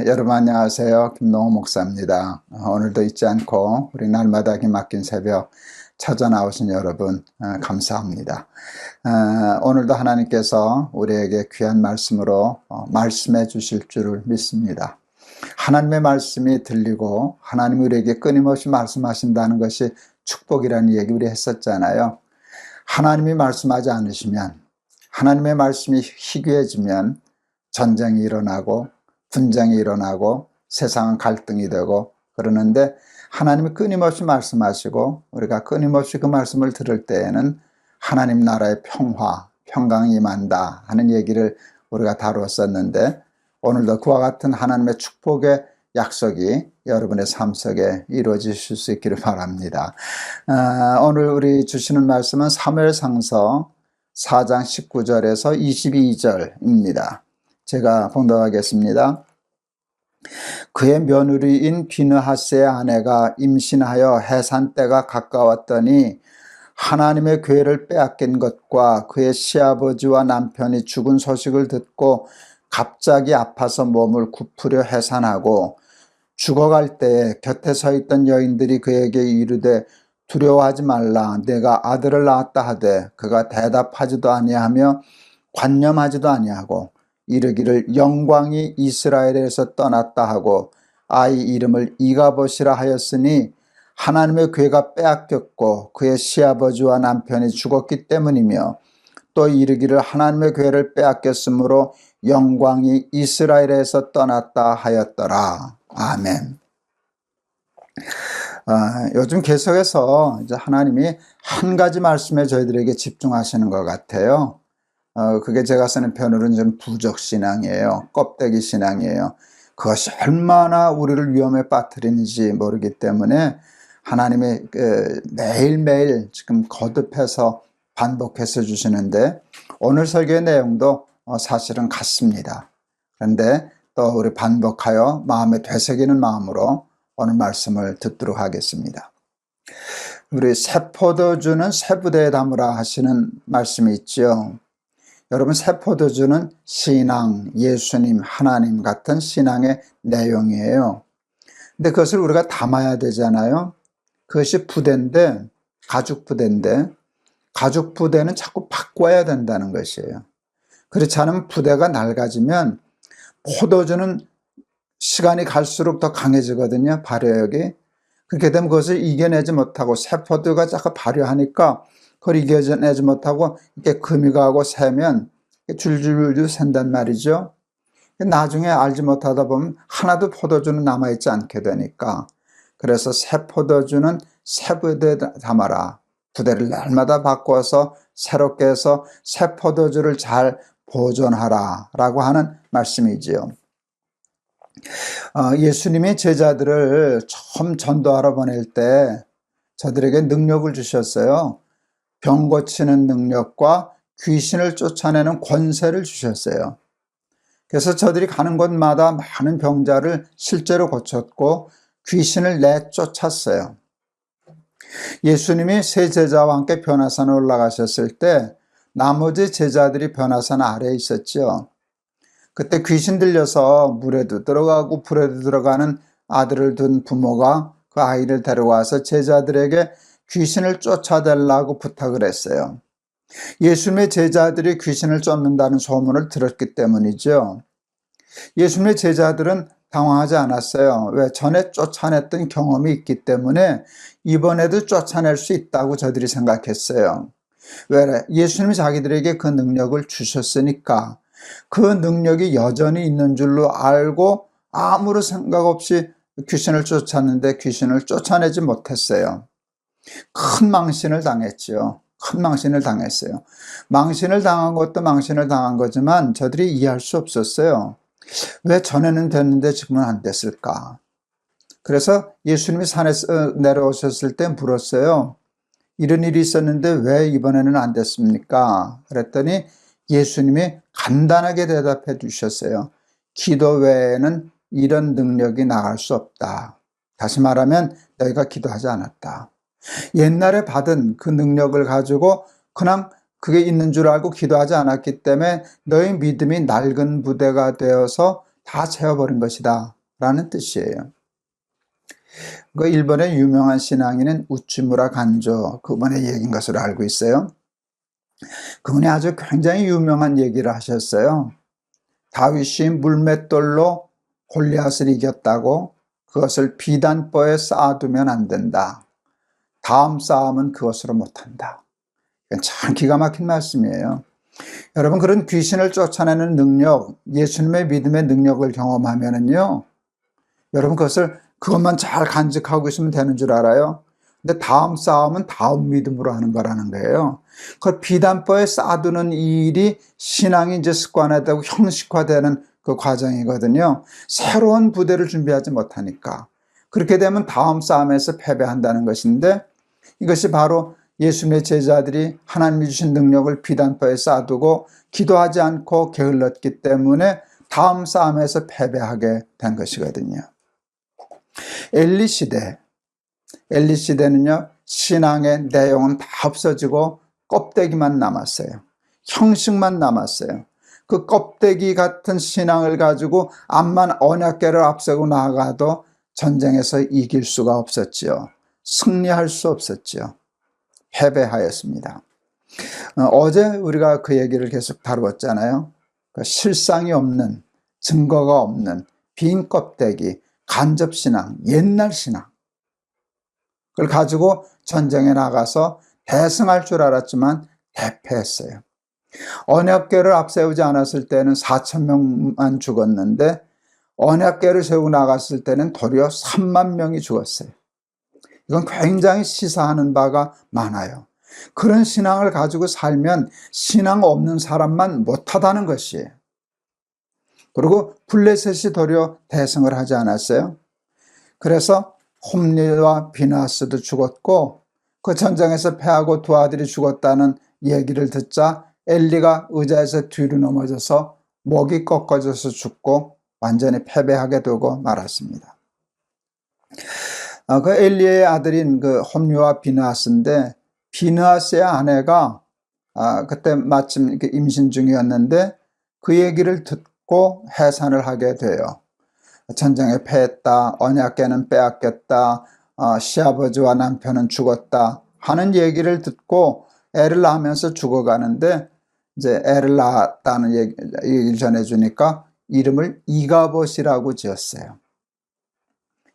여러분 안녕하세요. 김동호 목사입니다. 오늘도 잊지 않고 우리 날마다 기막힌 새벽 찾아 나오신 여러분 감사합니다. 오늘도 하나님께서 우리에게 귀한 말씀으로 말씀해 주실 줄을 믿습니다. 하나님의 말씀이 들리고 하나님이 우리에게 끊임없이 말씀하신다는 것이 축복이라는 얘기 우리 했었잖아요. 하나님이 말씀하지 않으시면, 하나님의 말씀이 희귀해지면 전쟁이 일어나고 분쟁이 일어나고 세상은 갈등이 되고 그러는데, 하나님이 끊임없이 말씀하시고 우리가 끊임없이 그 말씀을 들을 때에는 하나님 나라의 평강이 임한다 하는 얘기를 우리가 다루었었는데, 오늘도 그와 같은 하나님의 축복의 약속이 여러분의 삶 속에 이루어지실 수 있기를 바랍니다. 오늘 우리 주시는 말씀은 사무엘상서 4장 19절에서 22절입니다. 제가 봉독하겠습니다. 그의 며느리인 비느하스의 아내가 임신하여 해산 때가 가까웠더니 하나님의 궤를 빼앗긴 것과 그의 시아버지와 남편이 죽은 소식을 듣고 갑자기 아파서 몸을 굽으려 해산하고, 죽어갈 때에 곁에 서 있던 여인들이 그에게 이르되 두려워하지 말라, 내가 아들을 낳았다 하되 그가 대답하지도 아니하며 관념하지도 아니하고 이르기를 영광이 이스라엘에서 떠났다 하고 아이 이름을 이가봇이라 하였으니 하나님의 궤가 빼앗겼고 그의 시아버지와 남편이 죽었기 때문이며, 또 이르기를 하나님의 궤를 빼앗겼으므로 영광이 이스라엘에서 떠났다 하였더라. 아멘. 요즘 계속해서 이제 하나님이 한 가지 말씀에 저희들에게 집중하시는 것 같아요. 그게 제가 쓰는 표현으로는 좀 부적신앙이에요. 껍데기 신앙이에요. 그것이 얼마나 우리를 위험에 빠뜨리는지 모르기 때문에 하나님이 매일매일 지금 거듭해서 반복해서 주시는데, 오늘 설교의 내용도 사실은 같습니다. 그런데 또 우리 반복하여 마음에 되새기는 마음으로 오늘 말씀을 듣도록 하겠습니다. 우리 새 포도주는 새 부대에 담으라 하시는 말씀이 있죠. 여러분, 새 포도주는 신앙, 예수님, 하나님 같은 신앙의 내용이에요. 근데 그것을 우리가 담아야 되잖아요. 그것이 부대인데, 가죽 부대인데, 가죽 부대는 자꾸 바꿔야 된다는 것이에요. 그렇지 않으면 부대가 낡아지면 포도주는 시간이 갈수록 더 강해지거든요, 발효력이. 그렇게 되면 그것을 이겨내지 못하고, 새 포도가 자꾸 발효하니까 그걸 이겨내지 못하고 이렇게 금이 가고 새면 줄줄줄 샌단 말이죠. 나중에 알지 못하다 보면 하나도 포도주는 남아있지 않게 되니까, 그래서 새 포도주는 새 부대에 담아라. 부대를 날마다 바꿔서 새롭게 해서 새 포도주를 잘 보존하라 라고 하는 말씀이지요. 예수님이 제자들을 처음 전도하러 보낼 때 저들에게 능력을 주셨어요. 병 고치는 능력과 귀신을 쫓아내는 권세를 주셨어요. 그래서 저들이 가는 곳마다 많은 병자를 실제로 고쳤고 귀신을 내쫓았어요. 예수님이 세 제자와 함께 변화산에 올라가셨을 때 나머지 제자들이 변화산 아래에 있었죠. 그때 귀신 들려서 물에도 들어가고 불에도 들어가는 아들을 둔 부모가 그 아이를 데려와서 제자들에게 귀신을 쫓아달라고 부탁을 했어요. 예수님의 제자들이 귀신을 쫓는다는 소문을 들었기 때문이죠. 예수님의 제자들은 당황하지 않았어요. 왜? 전에 쫓아냈던 경험이 있기 때문에 이번에도 쫓아낼 수 있다고 저들이 생각했어요. 왜? 예수님이 자기들에게 그 능력을 주셨으니까 그 능력이 여전히 있는 줄로 알고 아무런 생각 없이 귀신을 쫓았는데 귀신을 쫓아내지 못했어요. 큰 망신을 당했죠. 큰 망신을 당했어요. 망신을 당한 것도 망신을 당한 거지만 저들이 이해할 수 없었어요. 왜 전에는 됐는데 지금은 안 됐을까? 그래서 예수님이 산에서 내려오셨을 때 물었어요. 이런 일이 있었는데 왜 이번에는 안 됐습니까? 그랬더니 예수님이 간단하게 대답해 주셨어요. 기도 외에는 이런 능력이 나갈 수 없다. 다시 말하면 너희가 기도하지 않았다. 옛날에 받은 그 능력을 가지고 그냥 그게 있는 줄 알고 기도하지 않았기 때문에 너희 믿음이 낡은 부대가 되어서 다 채워버린 것이다 라는 뜻이에요. 그 일본의 유명한 신앙인은 우치무라 간조, 그분의 얘기인 것으로 알고 있어요. 그분이 아주 굉장히 유명한 얘기를 하셨어요. 다윗이 물맷돌로 골리앗을 이겼다고 그것을 비단보에 쌓아두면 안 된다. 다음 싸움은 그것으로 못한다. 참 기가 막힌 말씀이에요. 여러분, 그런 귀신을 쫓아내는 능력, 예수님의 믿음의 능력을 경험하면은요, 여러분 그것만 잘 간직하고 있으면 되는 줄 알아요. 근데 다음 싸움은 다음 믿음으로 하는 거라는 거예요. 그 비단보에 쌓아두는 이 일이 신앙이 이제 습관화되고 형식화되는 그 과정이거든요. 새로운 부대를 준비하지 못하니까. 그렇게 되면 다음 싸움에서 패배한다는 것인데, 이것이 바로 예수님의 제자들이 하나님이 주신 능력을 비단보에 쌓아두고 기도하지 않고 게을렀기 때문에 다음 싸움에서 패배하게 된 것이거든요. 엘리 시대는요, 신앙의 내용은 다 없어지고 껍데기만 남았어요. 형식만 남았어요. 그 껍데기 같은 신앙을 가지고 암만 언약궤를 앞세고 나아가도 전쟁에서 이길 수가 없었지요. 승리할 수 없었지요. 패배하였습니다. 어제 우리가 그 얘기를 계속 다루었잖아요. 그 실상이 없는, 증거가 없는 빈 껍데기, 간접신앙, 옛날 신앙. 그걸 가지고 전쟁에 나가서 대승할 줄 알았지만 대패했어요. 언약궤를 앞세우지 않았을 때는 4,000명만 죽었는데 언약궤를 세우고 나갔을 때는 도리어 3만 명이 죽었어요. 이건 굉장히 시사하는 바가 많아요. 그런 신앙을 가지고 살면 신앙 없는 사람만 못하다는 것이에요. 그리고 블레셋이 도리어 대승을 하지 않았어요. 그래서 홈리와 비나스도 죽었고 그 전쟁에서 패하고 두 아들이 죽었다는 얘기를 듣자 엘리가 의자에서 뒤로 넘어져서 목이 꺾어져서 죽고 완전히 패배하게 되고 말았습니다. 그 엘리의 아들인 그 홈리와 비나스인데 비나스의 아내가 그때 마침 임신 중이었는데 그 얘기를 듣고 해산을 하게 돼요. 전쟁에 패했다, 언약궤는 빼앗겼다, 시아버지와 남편은 죽었다 하는 얘기를 듣고 애를 낳으면서 죽어가는데 이제 애를 낳았다는 얘기를 전해주니까 이름을 이가봇이라고 지었어요.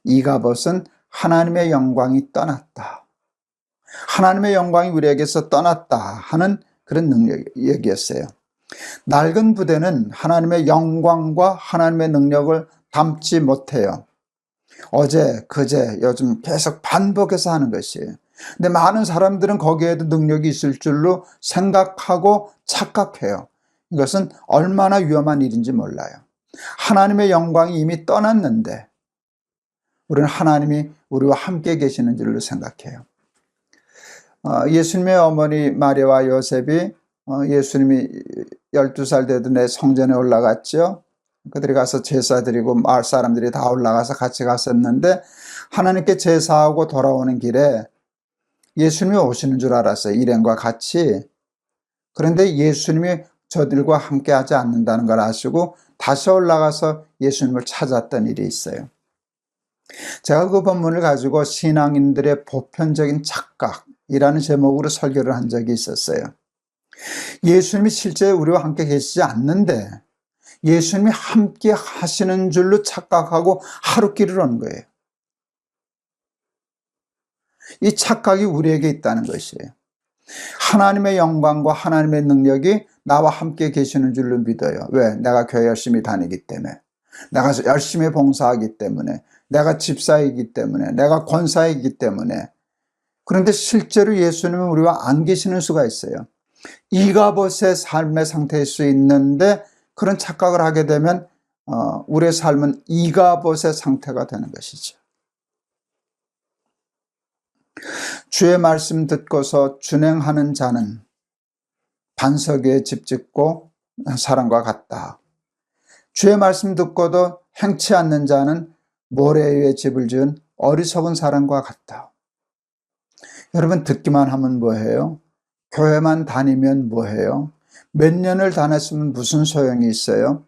이가봇은 하나님의 영광이 떠났다. 하나님의 영광이 우리에게서 떠났다 하는 그런 얘기였어요. 낡은 부대는 하나님의 영광과 하나님의 능력을 담지 못해요. 어제, 그제, 요즘 계속 반복해서 하는 것이에요. 근데 많은 사람들은 거기에도 능력이 있을 줄로 생각하고 착각해요. 이것은 얼마나 위험한 일인지 몰라요. 하나님의 영광이 이미 떠났는데 우리는 하나님이 우리와 함께 계시는 줄로 생각해요. 예수님의 어머니 마리아와 요셉이 예수님이 12살 되던 해 성전에 올라갔죠. 그들이 가서 제사 드리고 마을 사람들이 다 올라가서 같이 갔었는데 하나님께 제사하고 돌아오는 길에 예수님이 오시는 줄 알았어요. 일행과 같이. 그런데 예수님이 저들과 함께 하지 않는다는 걸 아시고 다시 올라가서 예수님을 찾았던 일이 있어요. 제가 그 본문을 가지고 신앙인들의 보편적인 착각, 이라는 제목으로 설교를 한 적이 있었어요. 예수님이 실제 우리와 함께 계시지 않는데 예수님이 함께 하시는 줄로 착각하고 하루길을 오는 거예요. 이 착각이 우리에게 있다는 것이에요. 하나님의 영광과 하나님의 능력이 나와 함께 계시는 줄로 믿어요. 왜? 내가 교회 열심히 다니기 때문에, 내가 열심히 봉사하기 때문에, 내가 집사이기 때문에, 내가 권사이기 때문에. 그런데 실제로 예수님은 우리와 안 계시는 수가 있어요. 이가봇의 삶의 상태일 수 있는데 그런 착각을 하게 되면 우리의 삶은 이가봇의 상태가 되는 것이죠. 주의 말씀 듣고서 준행하는 자는 반석 위에 집 짓고 사람과 같다. 주의 말씀 듣고도 행치 않는 자는 모래 위에 집을 지은 어리석은 사람과 같다. 여러분, 듣기만 하면 뭐해요? 교회만 다니면 뭐해요? 몇 년을 다녔으면 무슨 소용이 있어요?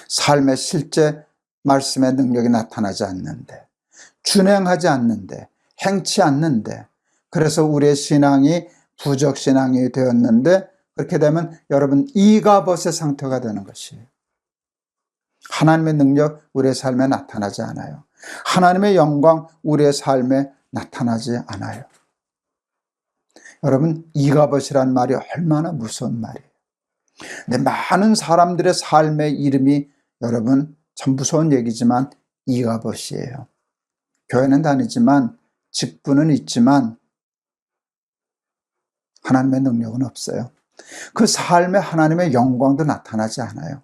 삶의 실제 말씀의 능력이 나타나지 않는데, 준행하지 않는데, 행치 않는데, 그래서 우리의 신앙이 부적신앙이 되었는데, 그렇게 되면 여러분 이가봇의 상태가 되는 것이에요. 하나님의 능력 우리의 삶에 나타나지 않아요. 하나님의 영광 우리의 삶에 나타나지 않아요. 여러분, 이가봇이란 말이 얼마나 무서운 말이에요. 근데 많은 사람들의 삶의 이름이 여러분 참 무서운 얘기지만 이가봇이에요. 교회는 다니지만 직분은 있지만 하나님의 능력은 없어요. 그 삶에 하나님의 영광도 나타나지 않아요.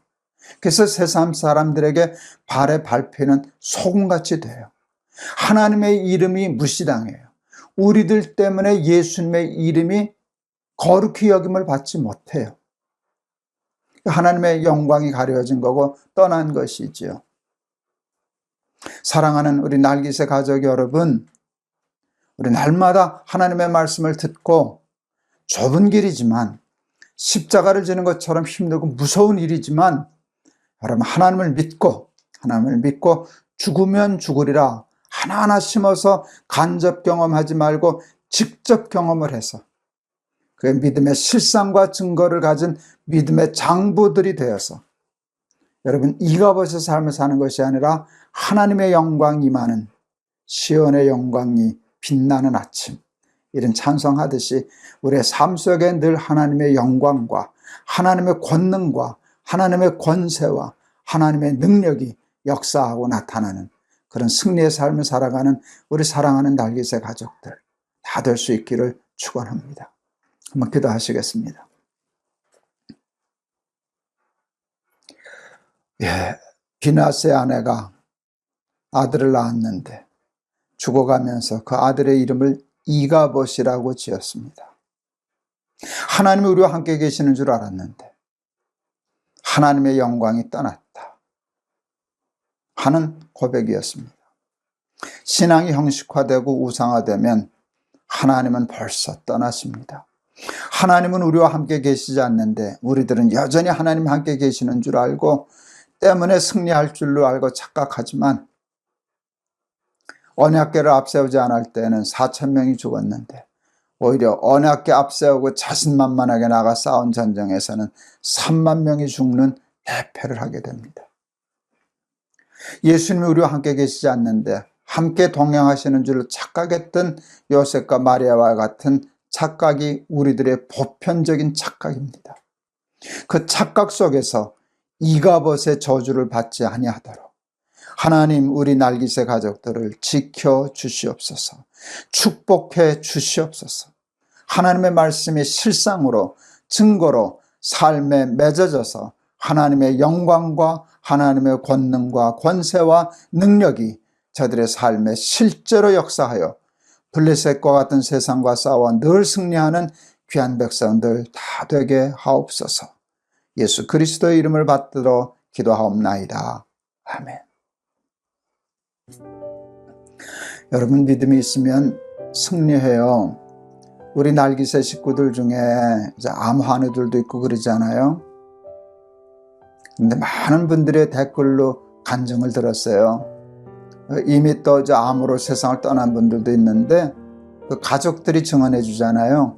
그래서 세상 사람들에게 발에 밟히는 소금같이 돼요. 하나님의 이름이 무시당해요. 우리들 때문에 예수님의 이름이 거룩히 여김을 받지 못해요. 하나님의 영광이 가려진 거고 떠난 것이지요. 사랑하는 우리 날깃의 가족 여러분, 우리 날마다 하나님의 말씀을 듣고 좁은 길이지만 십자가를 지는 것처럼 힘들고 무서운 일이지만 여러분 하나님을 믿고 죽으면 죽으리라 하나하나 심어서 간접 경험하지 말고 직접 경험을 해서 그 믿음의 실상과 증거를 가진 믿음의 장부들이 되어서 여러분 이가봇의 삶을 사는 것이 아니라 하나님의 영광이 임하는 시온의 영광이 빛나는 아침, 이런 찬송하듯이 우리의 삶 속에 늘 하나님의 영광과 하나님의 권능과 하나님의 권세와 하나님의 능력이 역사하고 나타나는 그런 승리의 삶을 살아가는 우리 사랑하는 날깃의 가족들 다 될 수 있기를 축원합니다. 한번 기도하시겠습니다. 비나스의 아내가 아들을 낳았는데 죽어가면서 그 아들의 이름을 이가봇이라고 지었습니다. 하나님이 우리와 함께 계시는 줄 알았는데 하나님의 영광이 떠났다 하는 고백이었습니다. 신앙이 형식화되고 우상화되면 하나님은 벌써 떠나십니다. 하나님은 우리와 함께 계시지 않는데 우리들은 여전히 하나님 함께 계시는 줄 알고 때문에 승리할 줄로 알고 착각하지만 언약궤를 앞세우지 않을 때는 4,000명이 죽었는데 오히려 언약궤 앞세우고 자신만만하게 나가 싸운 전쟁에서는 3만 명이 죽는 대패를 하게 됩니다. 예수님이 우리와 함께 계시지 않는데 함께 동행하시는 줄로 착각했던 요셉과 마리아와 같은 착각이 우리들의 보편적인 착각입니다. 그 착각 속에서 이가봇의 저주를 받지 아니하도록 하나님 우리 날깃의 가족들을 지켜 주시옵소서. 축복해 주시옵소서. 하나님의 말씀이 실상으로 증거로 삶에 맺어져서 하나님의 영광과 하나님의 권능과 권세와 능력이 저들의 삶에 실제로 역사하여 블레셋과 같은 세상과 싸워 늘 승리하는 귀한 백성들 다 되게 하옵소서. 예수 그리스도의 이름을 받들어 기도하옵나이다. 아멘. 여러분 믿음이 있으면 승리해요. 우리 날깃의 식구들 중에 암 환우들도 있고 그러잖아요. 근데 많은 분들의 댓글로 간증을 들었어요. 이미 또 암으로 세상을 떠난 분들도 있는데 그 가족들이 증언해 주잖아요.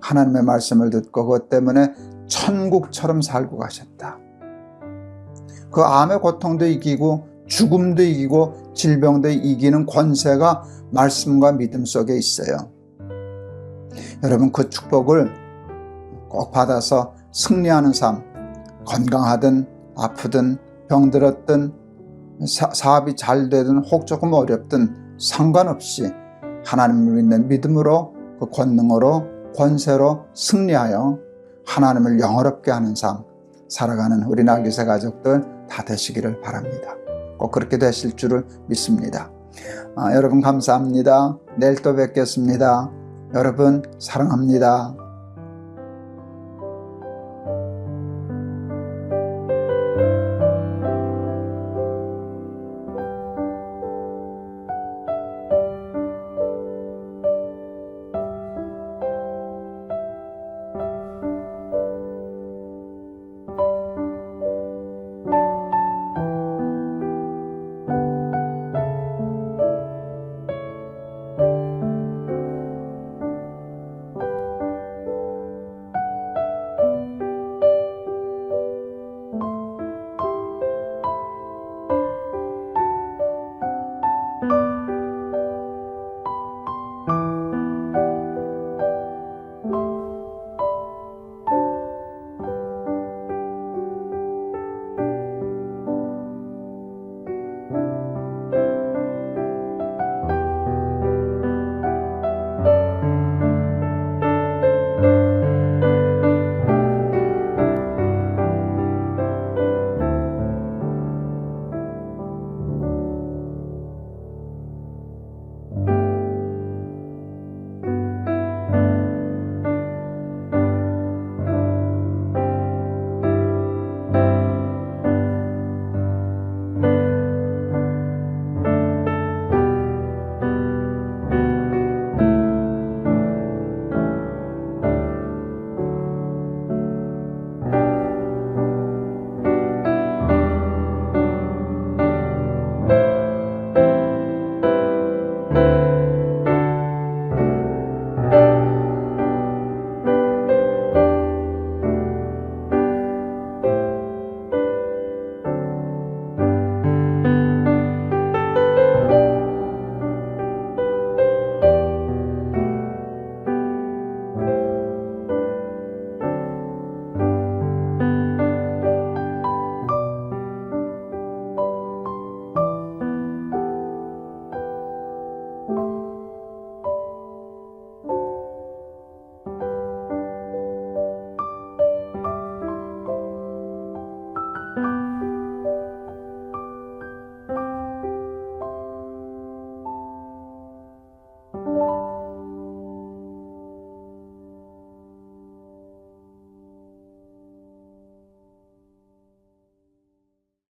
하나님의 말씀을 듣고 그것 때문에 천국처럼 살고 가셨다. 그 암의 고통도 이기고 죽음도 이기고 질병도 이기는 권세가 말씀과 믿음 속에 있어요. 여러분 그 축복을 꼭 받아서 승리하는 삶, 건강하든 아프든 병들었든 사업이 잘 되든 혹 조금 어렵든 상관없이 하나님을 믿는 믿음으로 그 권능으로 권세로 승리하여 하나님을 영화롭게 하는 삶 살아가는 우리 날개새 가족들 다 되시기를 바랍니다. 꼭 그렇게 되실 줄을 믿습니다. 여러분 감사합니다. 내일 또 뵙겠습니다. 여러분 사랑합니다.